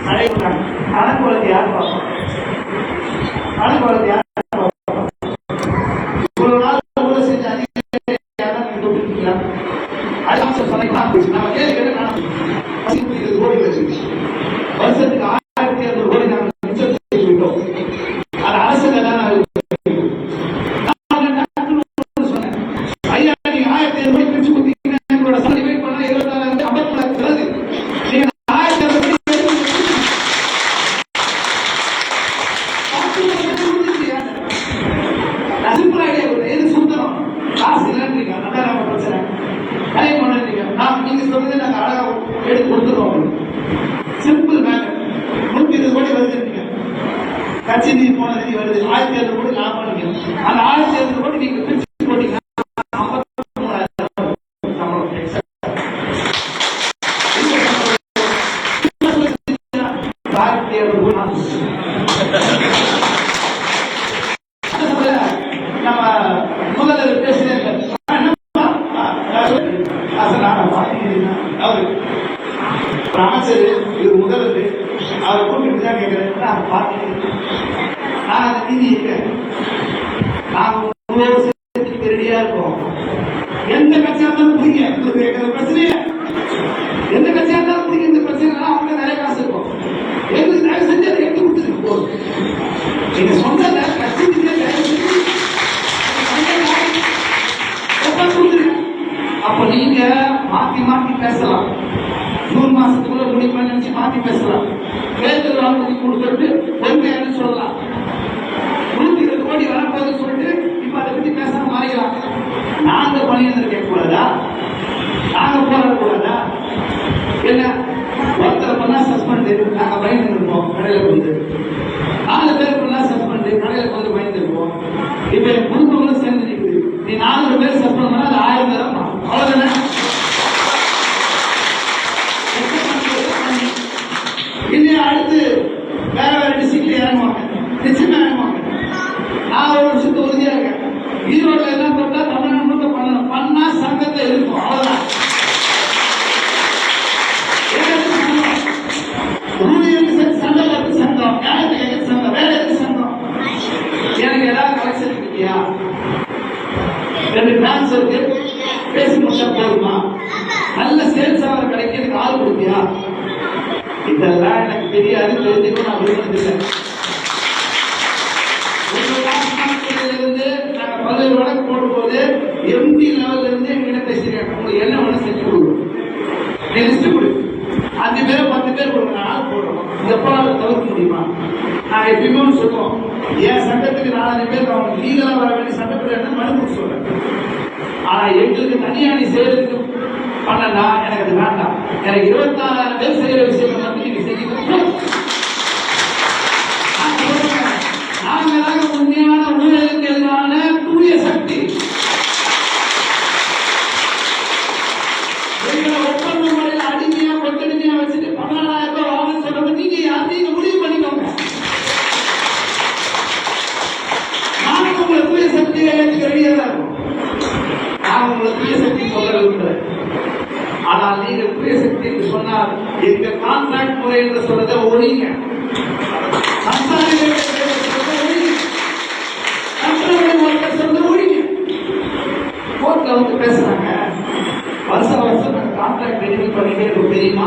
நடைபெறாங்க. கணக்கு வழக்கு யார் பார்ப்போம்? கணக்கு வழக்கு யார் பார்ப்போம்? இவ்வளவு நாள் ஊழல் செஞ்ச அதிகாரி யாரும் நீங்க தொட்டுருக்கீங்களா? அது சொன்னீங்கன்னா நம்ம கேள்வி கேட்டு 20 கோடி வச்சிருக்கோம். வருஷத்துக்கு 1200 கோடி நாங்கள் மிச்சம் செய்துவிட்டோம். அது அரசு தான் சொன்னேன். ஐயா நீங்க 1000 கோடி பிரிச்சு கொடுத்தீங்கன்னா எங்களோட சர்டிஃபிகேட் பண்ணா 24,000 54 பிறகு நீங்க 1000 கோடி சிம்பிள் ஐடியா எது சுத்தணும் காசு இல்லைன்றீங்க. அதான் நம்ம பிரச்சனை. கலை பண்ணுறீங்க. நீங்க சொல்றது நாங்க அழகா எடுத்து கொடுத்துருவோம். Simple matter. 120 கோடி வருதுன்றீங்க, கட்சி நிதி போன நிதி வருது, 1200 கோடி லாபம் நினைக்கிறேன். அந்த 1200 கோடி நீங்க பிரிச்சு போட்டீங்கன்னா 53,000 சம்பளம். 1700 கோடி நம்ம முதல்வர் பேசுறேன். அமைச்சர் இது முதல்வர் அவர் கூட்டிட்டு தான் கேட்கிறேன். நான் பார்த்து நான் அந்த நீதி இருக்கேன். நாங்க ரெடியா இருக்கோம். எந்த கட்சியா இருந்தாலும் புரியுங்க பிரச்சனையே. எந்த கட்சியா இருந்தாலும் புரியுங்க. இந்த பிரச்சனை அவங்க நிறைய காசு இருக்கும். எங்களுக்கு தயவு செஞ்சு அதை எடுத்து கொடுத்துருக்கு போதும். நீங்க சொன்ன கட்சி அப்ப நீங்க மாத்தி மாத்தி பேசலாம். 3 மாசத்துக்குள்ள முடிவு மாத்தி பேசலாம். தேர்தல் வாக்குறுதி சொல்லிட்டு பொறுமையானு சொல்லலாம். 120 கோடி வரப்போகுது சொல்லிட்டு இப்ப அதை பத்தி பேசாம மாறிக்கலாம். நாங்க பணியாளர் கேட்கக்கூடாதா? நாங்க போராடக்கூடாதா? என்ன ஒருத்தரை பண்ணா சஸ்பெண்ட், நாங்க பயந்து இருப்போம் கடையில வந்து. 4 பேர் பண்ணா சஸ்பெண்ட், கடையில வந்து பயந்து இருப்போம். இப்ப என் குடும்பங்களும் சேர்ந்து நிற்குது. நீ 400 பேர் சஸ்பெண்ட் பண்ணா அது 1000 தரம் அவ்வளவுதானே? இன்னும் அடுத்து வேற வேற டிஸ்ட்ரிக்ட்ல இறங்குவாங்க, நிச்சயமா இறங்குவாங்க. நான் ஒரு விஷயத்த உறுதியா இருக்கேன். ஈரோடுல என்ன போட்டா தமிழ்நாடு முழுக்க பண்ணணும். பண்ணா சங்கத்தை இருக்கும், அவ்வளவுதான். சங்கம் சங்கம் நியாயத்துக்கு சங்கம் வேற எதுக்கு சங்கம்? எனக்கு ஏதாவது கலெக்ஷன் இருக்கியா? 2 பிரான்ஸ் இருக்கு, பேசி முடிச்சா போதுமா? நல்ல சேல்ஸ் ஆகிற கடைக்கு எனக்கு ஆள் கொடுத்தியா? இதெல்லாம் எனக்கு தெரியாது, தெரிஞ்சுக்கணும் நான் விரும்புறதில்லை. இருந்து நாங்க 17 வழக்கு போடும்போது எம்டி லெவல்ல இருந்து எங்கிட்ட பேசிருக்காங்க. உங்களுக்கு என்ன வேணும் செஞ்சு கொடுக்கும், நீ லிஸ்ட் கொடு. 5 பேர் 10 பேர் கொடுங்க, ஆள் போடுறோம். இந்த போராட்டம் தவிர்க்க முடியுமா? நான் எப்பயுமே சொல்லுவோம், என் சட்டத்துக்கு 4 பேர் அவங்க லீகலா வர வேண்டிய சட்டத்தில் என்ன மனு கொடுக்க சொல்றேன். ஆனா எங்களுக்கு தனியாணி செய்யறதுக்கு பண்ணா எனக்கு அது வேண்டாம். எனக்கு 24 பேர் செய்யற விஷயங்கள் வந்து நீங்க செஞ்சு நாங்களாக உண்மையான ஊழலுக்கு எதிரான தூய சக்தி. ஒப்பந்த முறையில் அடிமையா கொத்தடிமையா வச்சுட்டு 14,000 ரூபாய் வாங்க சொல்றது நீங்க யாரையும் முடிவு பண்ணிக்கோங்க. நாங்க உங்களை தூய சக்தியை ஏற்றுக்க ரெடியா தான் இருக்கும். நான் உங்களை தூய சக்தி சொல்ல விரும்புகிறேன். ஆனால் நீங்கள் தூய சக்தி என்று சொன்னால் எங்க கான்ட்ராக்ட் முறை என்று சொல்றதை ஒழிங்க. கோர்ட்ல வந்து பேசுறாங்க, வருஷம் வருஷம் நாங்கள் கான்ட்ராக்ட் ரெடி பண்ணிட்டே இருக்கும் தெரியுமா?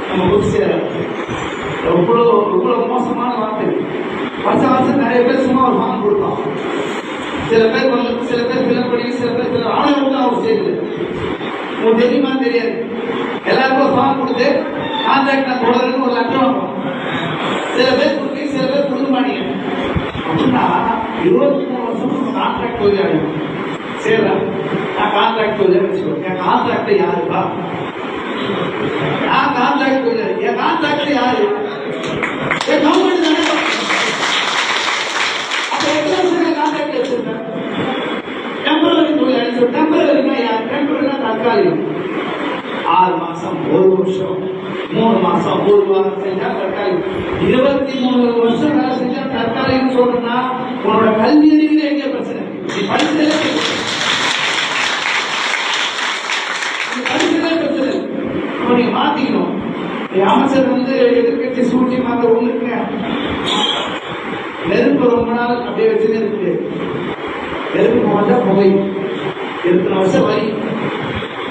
நம்ம புது சேர எவ்வளவு மோசமான வார்த்தை. வருஷம் வருஷம் நிறைய பேர் சும்மா ஒரு ஃபார்ம் கொடுப்பான். சில பேர் வந்து சில பேர் ஃபில்அப் பண்ணி சில பேர் ஆளை விட்டு அவர் செய்யுது. உங்களுக்கு தெரியுமா தெரியாது. எல்லாருக்கும் ஒரு ஃபார்ம் கொடுத்து கான்ட்ராக்ட் நான் போடுறதுன்னு ஒரு லெட்டர் வாங்குவோம். சில பேர் கொடுத்து சில பேர் கொடுக்க மாட்டீங்க. அப்படின்னா 23 வருஷம் கான்ட்ராக்ட் தொழிலாளி சரிடா, நான் கான்ட்ராக்ட் தொழிலாளி வச்சுக்கோ. என் கான்ட்ராக்ட் யாருப்பா? நான் கான்ட்ராக்ட் தொழிலாளி. என் கான்ட்ராக்ட் யாரு? என் கவர்மெண்ட் தானே. அப்ப எத்தனை வருஷம் கான்ட்ராக்ட் வச்சிருக்கேன்? டெம்பரரி தொழிலாளி. டெம்பரரினா யார்? டெம்பரரினா தற்காலிகம். 6 மாசம், 1 வருஷம், 3 மாசம், 1 வாரம் செஞ்சா தற்காலிகம். 23 வருஷம் வேலை செஞ்சா தற்காலிகம் சொல்றேன்னா உன்னோட கல்வி அறிவிலே எங்கே பிரச்சனை? நீ படிச்சதே பிரச்சனை. நீங்க மாத்திக்கணும். அமைச்சர் வந்து எதிர்கட்சி சூழ்ச்சி மாத்த ஒண்ணுங்க. நெருப்பு ரொம்ப நாள் அப்படியே வச்சுன்னு இருக்கு. நெருப்பு போட்டா புகை. 20 வருஷம் வரி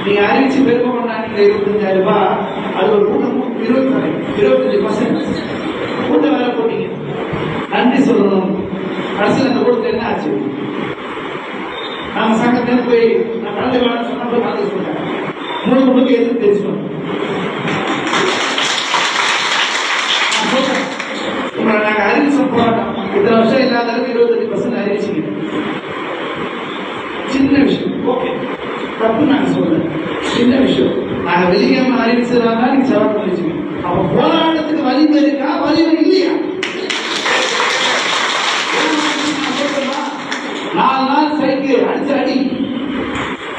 நீங்க அறிவிச்சு பெருமை கொண்டாங்க 25,000 ரூபாய். அது ஒரு கூட்டம் 25% கூட்டம் வேலை போட்டீங்க. நன்றி சொல்லணும். கடைசியில் அந்த கூட்டத்தில் என்ன ஆச்சு? நம்ம சங்கத்தில் போய் நான் கலந்து வேலை சொன்னா போய் கலந்து சொல்றேன். முழுக்க எதுவும் தெரிஞ்சுக்கணும். உங்களை நாங்கள் அறிவிச்ச போராட்டம் இத்தனை வருஷம் இல்லாத அளவுக்கு 25% அறிவிச்சிங்க. சின்ன விஷயம், ஓகே, தப்பு நாங்க சொல்றேன். சின்ன விஷயம். நாங்க வெளியேமா அறிவிச்சதாக நீங்க சவால் பண்ணிச்சுங்க. அப்ப போராட்டத்துக்கு வலிமை இருக்கா? வலிமை இல்லையா? 4 நாள் சைக்கு அடிச்சு அடி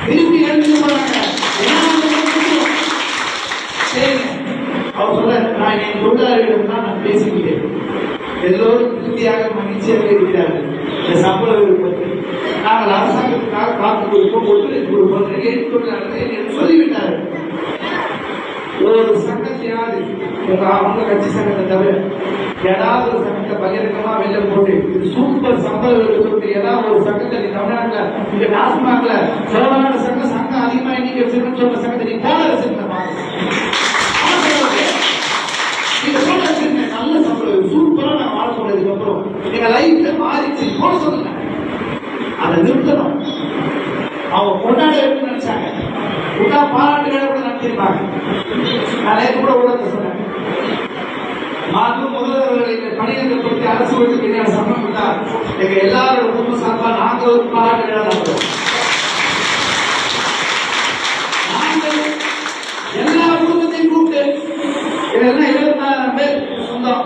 திருப்பி எழுந்து போறாங்க. சரிங்க, அவர் சொல்ற நான் என் தொழிலாளர்களிடம் தான் நான் பேசிக்கிறேன். எல்லோரும் திருப்தியாக மகிழ்ச்சியாக இருக்கிறார்கள். இந்த சம்பள விருப்பத்தை நாங்கள் அரசாங்கத்துக்காக காத்து கொடுப்போம், ஒத்துழைப்பு கொடுப்போம் என்று சொல்லிவிட்டார்கள். ஒரு சங்கத்தையாவது உங்க கட்சி சங்கத்தை தவிர ஏதாவது ஒரு சங்கத்தை பகிரங்கமா வெளில போட்டு இது சூப்பர் சம்பள சொல்லிட்டு ஏதாவது ஒரு சங்கத்தை நீ தமிழ்நாட்டில் இங்க டாஸ்மாக்ல சோழநாடு சங்கம் அதிகமா இன்னைக்கு வச்சிருக்கணும்னு சொல்ற சங்கத்தை நீ போல வச்சிருக்க நல்ல சம்பளம் சூப்பரா நான் வாழ போனதுக்கு அப்புறம் எங்க லைஃப்ல மாறிச்சு போட சொல்லுங்க. அதை நிறுத்தணும். அவங்க கொண்டாட இருக்குன்னு நினைச்சாங்க. பாராட்டுகளை கூட நடத்திருப்பாங்க. நான் கூட ஊடகத்தை சொன்னேன். மாண்பு முதல்வர்களை பணியிடத்தை அரசு விட்டு சம்பந்தப்பட்டார் எங்க எல்லாரோட குடும்ப சார்பா நாங்க ஒரு பாராட்டு விழா நடத்துறோம். நாங்கள் எல்லா குடும்பத்தையும் கூப்பிட்டு இதெல்லாம் 24,000 பேர் சொந்தம்.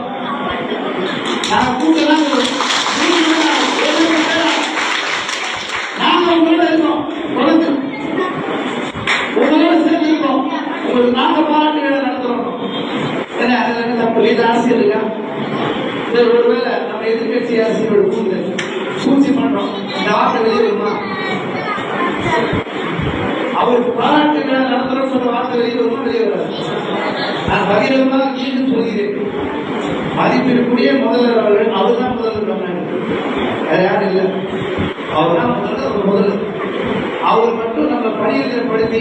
நாங்க கூட்டலாம் நாங்க உங்களோட இருக்கோம், தொடர்ந்து உங்களோட சேர்ந்து இருக்கோம். உங்களுக்கு நாங்க பாராட்டு விழா நடத்துறோம். ஏன்னா அதுல இருந்து தப்பு இது அரசியல் இருக்கா? இது ஒருவேளை நம்ம எதிர்கட்சி அரசியலோட சூழ்ச்சி பண்றோம், இந்த வார்த்தை வெளியே வருமா? அவருக்கு பாராட்டு விழா நடத்துறோம் சொல்ற வார்த்தை வெளியே வருமா? வெளியே வராது. நான் பகிரங்கமாக மீண்டும் சொல்கிறேன், மதிப்பிற்குரிய முதல்வர் அவர்கள் அவர் தான் முதல்வர், வேற யாரும் இல்லை. அவர் தான் முதல்வர். அவர் மட்டும் நம்ம பணியிடப்படுத்தி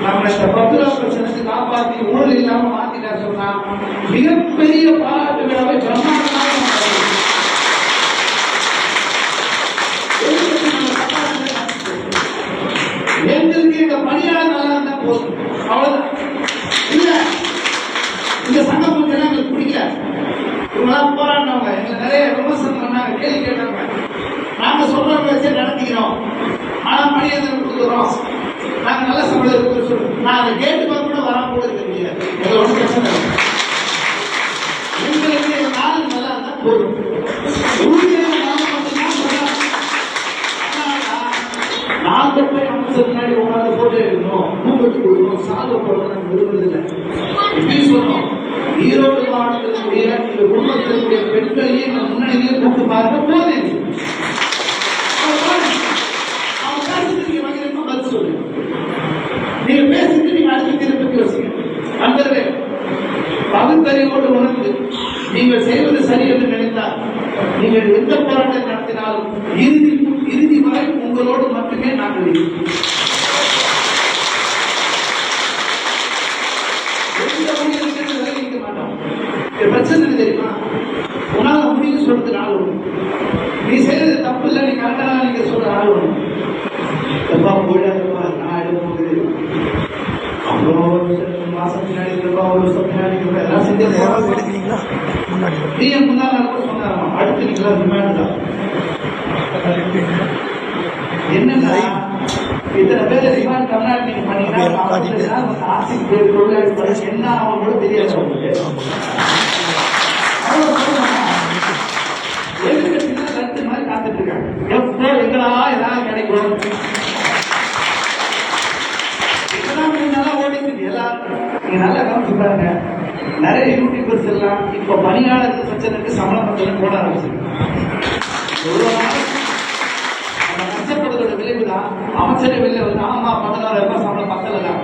நம்ம இந்த 10 ரூபா பிரச்சனைக்கு காப்பாற்றி ஊழல் இல்லாம மாத்திட்டா சொன்னா மிகப்பெரிய பாராட்டு விழாவை பிரம்மாண்டமாக எங்களுக்கு இந்த பணியாளர் நல்லா இருந்தா போதும், அவ்வளவுதான். இல்ல இந்த சங்கம் எல்லாம் எங்களுக்கு பிடிக்கல, இவங்களாம் போராடினவங்க, எங்களை நிறைய விமர்சனம் பண்ணாங்க, கேள்வி கேட்டாங்க. நாங்க சொல்றவங்க வச்சு நடத்திக்கிறோம், ஆனா பணியாளர் கொடுக்குறோம், நாங்க நல்ல சம்பளம் சொல்றோம். நான் அதை கேட்டு பார்க்க கூட வராம கூட இருக்க முடியாது, எங்களோட பிரச்சனை. எங்களுக்கு நாலு நல்லா இருந்தா போதும். நாங்க போய் அமைச்சர் முன்னாடி உட்காந்து போட்டோ எடுக்கணும், பூங்கொட்டி கொடுக்கணும், சாலை போடணும் விரும்புறதில்லை. இப்படி சொன்னோம், ஈரோடு மாவட்டத்திற்குரிய இந்த குடும்பத்திற்குரிய பெண்களையும் முன்னணியிலே கூட்டு பாருங்க போதே. நீங்க பேசிட்டு நீங்க அடுத்த திருப்பி யோசிங்க. நண்பர்களே, பகுத்தறிவோடு உணர்ந்து நீங்கள் செய்வது சரி என்று நினைத்தால் நீங்கள் எந்த போராட்டம் நடத்தினாலும் இறுதி வரை உங்களோடு மட்டுமே நாங்கள் விலகிக்க மாட்டோம். பிரச்சனை தெரியுமா? உன்னால முடிவு சொல்றதுக்கு ஆள் வரும், நீ செய்யறது தப்பு இல்லை, நீ கரெக்டாக நீங்க சொல்ற ஆள் வரும். எப்பா போயிடாதப்பா, நான் எடுக்க போகுது, அப்புறம் மாசம் பின்னாடி இருப்பா, ஒரு வருஷம் பின்னாடி இருப்பா, எல்லாம் செஞ்சு நீங்க முன்னாள் கூட சொன்னாரா, அடுத்து நீங்களா ரிமாண்ட் தான். என்னன்னா இத்தனை பேர் ரிமாண்ட் தமிழ்நாடு நீங்க பண்ணீங்கன்னா ஆட்சிக்கு பேர் தொழிலாளி என்ன ஆகும் கூட தெரியாது. எதிர்கட்சினா கருத்து மாதிரி காத்துட்டு இருக்காங்க, எப்போ எங்களா ஏதாவது கிடைக்கும். நல்லா ஓடிட்டு எல்லாரும் நீங்க நல்லா கவனிச்சு பாருங்க. நிறைய யூடியூபர்ஸ் எல்லாம் இப்ப பணியாளர் பிரச்சனைக்கு சம்பளம் பத்தல போட ஆரம்பிச்சிருக்கு. கஷ்டப்படுறதோட விளைவுதான் அமைச்சரே வெளில வந்து ஆமா 16,000 ரூபாய் சம்பளம் பத்தலாம்.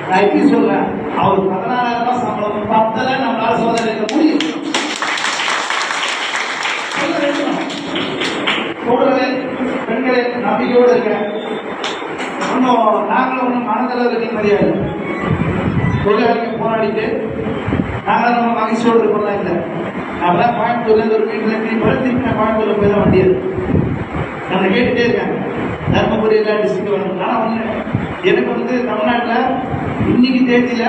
நான் எப்படி சொல்றேன், அவர் 16,000 ரூபாய் சம்பளம் பத்தல நம்மளால சோதனை முடியும். பெண்களே நம்பிக்கையோடு இருக்க, ஒன்றும் நாங்களும் ஒன்றும் மனதளவில் நிம்மதியாது. தொழிலாளிகள் போராடிட்டு நாங்களும் நம்ம மகிழ்ச்சியோடு இருப்பதா இல்லை. நம்மளாம் கோயம்புத்தூர்ல ஒரு வீட்டில் திருப்பி நான் கோயம்புத்தூர்ல போய் தான் வண்டியது நான் கேட்டுட்டே இருக்காங்க, தர்மபுரி எல்லா டிஸ்ட்ரிக்ட் வரணும். ஆனால் ஒன்று எனக்கு வந்து தமிழ்நாட்டில் இன்னைக்கு தேதியில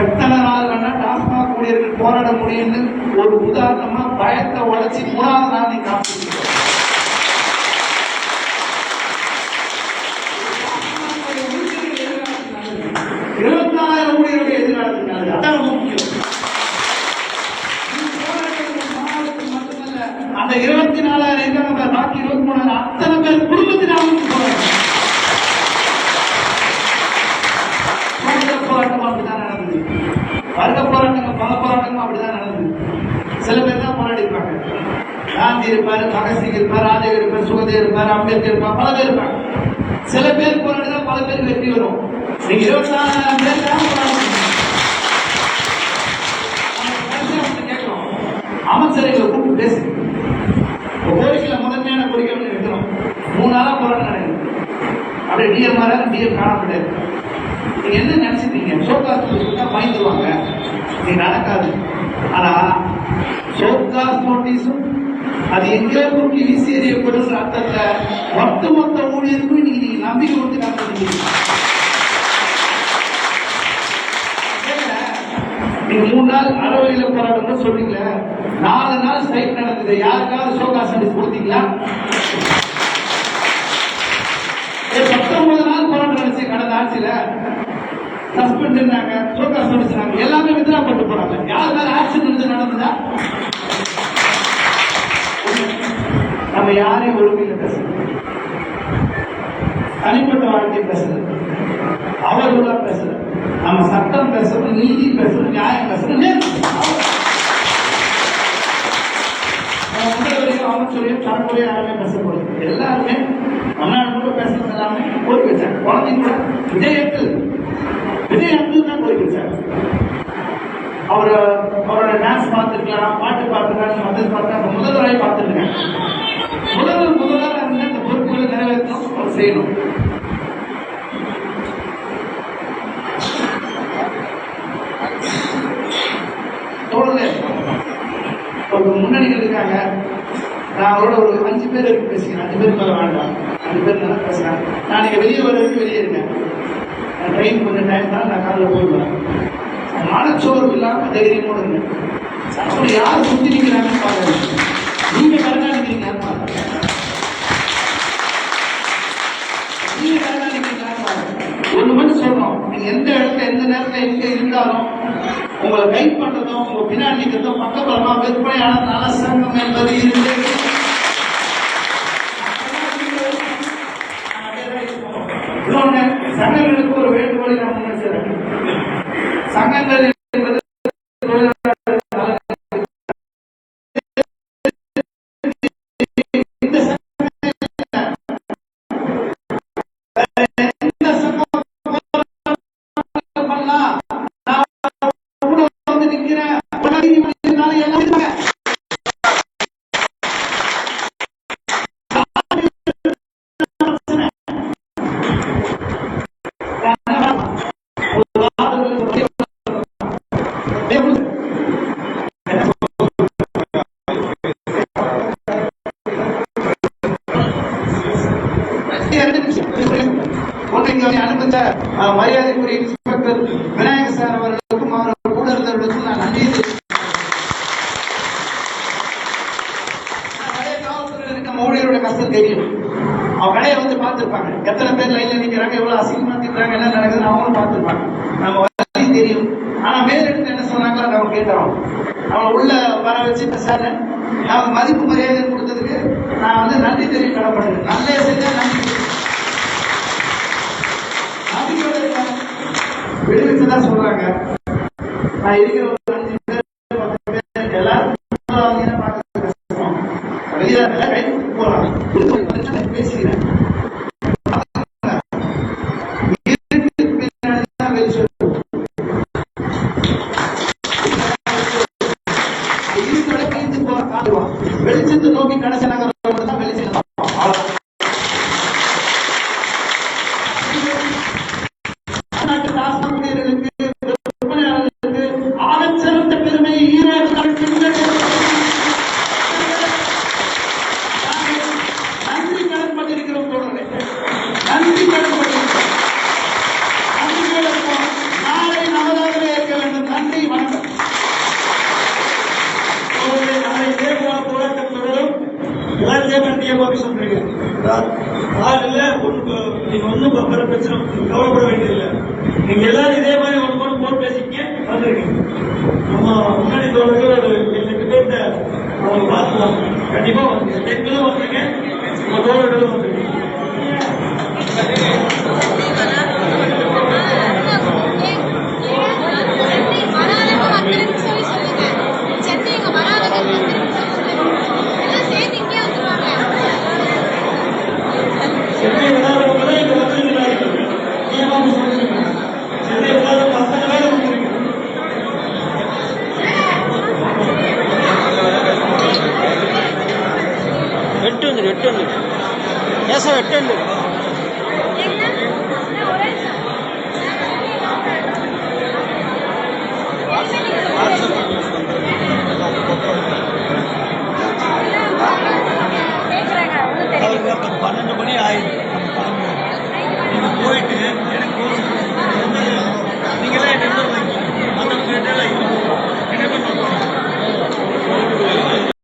எத்தனை நாள் வேணா டாஸ்மாக் ஊழியர்கள் போராட முடியும்னு ஒரு உதாரணமா பயத்தை உழைச்சி 3வது நாள் நீங்க காமிச்சிருக்கீங்க. 24,000 ஊழியருடைய எதிர்காலத்துக்கு அதான் முக்கியம். அந்த 24,000 எங்க நம்ம பாக்கி 23,000 அத்தனை பேர் குடும்பத்தினாலும் போராட்டம் அப்படிதான் நடந்தது. வர்க்க போராட்டங்கள் பல போராட்டங்களும் அப்படிதான் நடந்தது. சில பேர் தான் போராடி இருப்பாங்க. காந்தி இருப்பாரு, பகத்சிங் இருப்பார், ராஜேவ் இருப்பார், சுகதேவ் இருப்பார், அம்பேத்கர் இருப்பார், பல பேர் இருப்பாங்க. சில பேர் போராடிதான் பல பேர் வெற்றி வரும். நீங்க 24,000 பேர் தான் போராடுறீங்க. கேட்கிறோம், அமைச்சர்களை கூப்பிட்டு பேசு. கோரிக்கையில முதன்மையான கோரிக்கை ஒன்று வைக்கிறோம். 3 நாளா போராட்டம் நடக்குது. அப்படியே டிஎம் டிஎம் காணப்படாது. நீங்க என்ன நினைச்சிருக்கீங்க? சோகாஸ் பயந்துருவாங்க, நீ நடக்காது. ஆனா சோகாஸ் நோட்டீஸும் அது எங்கேயோ தூக்கி வீசி எறியப்படுற அர்த்தத்துல ஒட்டுமொத்த ஊழியருக்கும் நீங்க நம்பிக்கை கொடுத்து காட்டுறீங்க. நீங்க 3 நாள் அறவையில போராட்டம் சொல்றீங்களே, 4 நாள் ஸ்ட்ரைக் நடந்தது. யாருக்காவது ஷோகாஸ் நோட்டீஸ் கொடுத்தீங்களா? 19 நாள் போராட்டம் நடந்துச்சு கடந்த ஆட்சியில. சஸ்பெண்ட் இருந்தாங்க, ஷோகாஸ் நோட்டீஸ் எல்லாமே வித்ரா பண்ணி போறாங்க. யார் மேல ஆக்ஷன் எடுத்து நடந்ததா? நம்ம யாரையும் ஒழுங்கில பேசணும், தனிப்பட்ட வாழ்க்கை பேசணும், அவர்களா பேசணும், நம்ம சட்டம் பேசணும், நீதி பேசணும், நியாயம் பேசணும். முதல்வரையும் அமைச்சரையும் தரப்புறையும் யாருமே பேசக்கூடாது. எல்லாருமே தமிழ்நாடு கூட பேசுறது எல்லாமே கோரிக்கை வச்சாங்க. குழந்தைங்க கூட விஜய் அப்துல் தான் கோரிக்கை வச்சாங்க. அவரோட டான்ஸ் பார்த்துருக்கலாம், பாட்டு பார்த்துருக்கலாம், மதம் பார்த்தா முதல்வராய் பார்த்துருக்கேன். முதல்வராக இருந்தால் இந்த பொறுப்புகளை நிறைவேற்றணும், அவர் செய்யணும். ஒரு முன்னணிகள் இருக்காங்க. நான் அவரோட ஒரு 5 பேர் இருக்கு பேசுகிறேன். 5 பேர் மேல வேண்டாம், 5 பேர் நல்லா பேசுறேன். நான் நீங்க வெளியே வர்றதுக்கு வெளியே இருக்கேன். ட்ரெயின் கொஞ்சம் டைம் தான், நான் காலையில் போயிடுவேன். மனச்சோர்வு இல்லாம தைரியமோடு இருங்க. அப்படி யார் சுத்தி நிற்கிறாங்கன்னு பாருங்க. நீங்க கருணாநிதிங்களான்னு பாருங்க. நீங்க கருணாநிதிங்களான்னு பாருங்க. ஒண்ணு மட்டும் சொல்றோம், நீங்க எந்த இடத்துல எந்த நேரத்துல எங்க இருந்தாலும் உங்களை கைட் பண்றதும் உங்க பின்னாடி நிற்கிறதும் பக்கபலமா விற்பனையாளர் சங்கம் என்பது இருந்து இன்னொன்னு, சங்கங்களுக்கு ஒரு வேண்டுகோளை நான் முன்னெடுக்கிறேன். சங்கங்கள் என்பது அனுமதித்த மரியாதைக்குரிய இன்ஸ்பெக்டர் விநாயகர் சார் அவர்களுக்கும் அவர்கள் கூட இருந்தவர்களுக்கும் நான் நன்றி. ஊழியருடைய கஷ்டம் தெரியும். அவங்க கடையை வந்து பார்த்துருப்பாங்க, எத்தனை பேர் லைன்ல நிற்கிறாங்க, எவ்வளவு அசிங்கமா திட்டுறாங்க, என்ன நடக்குதுன்னு அவங்களும் பார்த்துருப்பாங்க. நம்ம வசதி தெரியும். ஆனா மேலிடத்துல என்ன சொன்னாங்களோ அதை அவங்க கேட்டோம். அவன் உள்ள வர வச்சு பேசாத அவங்க மதிப்பு மரியாதை கொடுத்ததுக்கு நான் வந்து நன்றி தெரியும் கடப்படுறேன். நல்ல செஞ்சா நன்றி விடுவிச்சுதான் சொல்றாங்க. நான் இருக்கிற ஒரு 5 பேர் 10 பேர் எல்லாரும் பேசுகிறேன். வெளிச்சத்தை நோக்கி கடைசி நகரம் தான் வெளிச்சம். கவலைப்பட வேண்டியதில்லை. நீங்க எல்லாரும் இதே மாதிரி ஒன்று போன் பேசிக்க வந்திருக்கீங்க. நம்ம முன்னாடி தோழர்கள் ஒரு 8 பேர்த்த அவங்க பார்த்துக்கலாம். கண்டிப்பா வந்து பெண்களும் வந்திருக்கேன், உங்க தோழர்களும் வந்திருக்கீங்க. వెట్టండి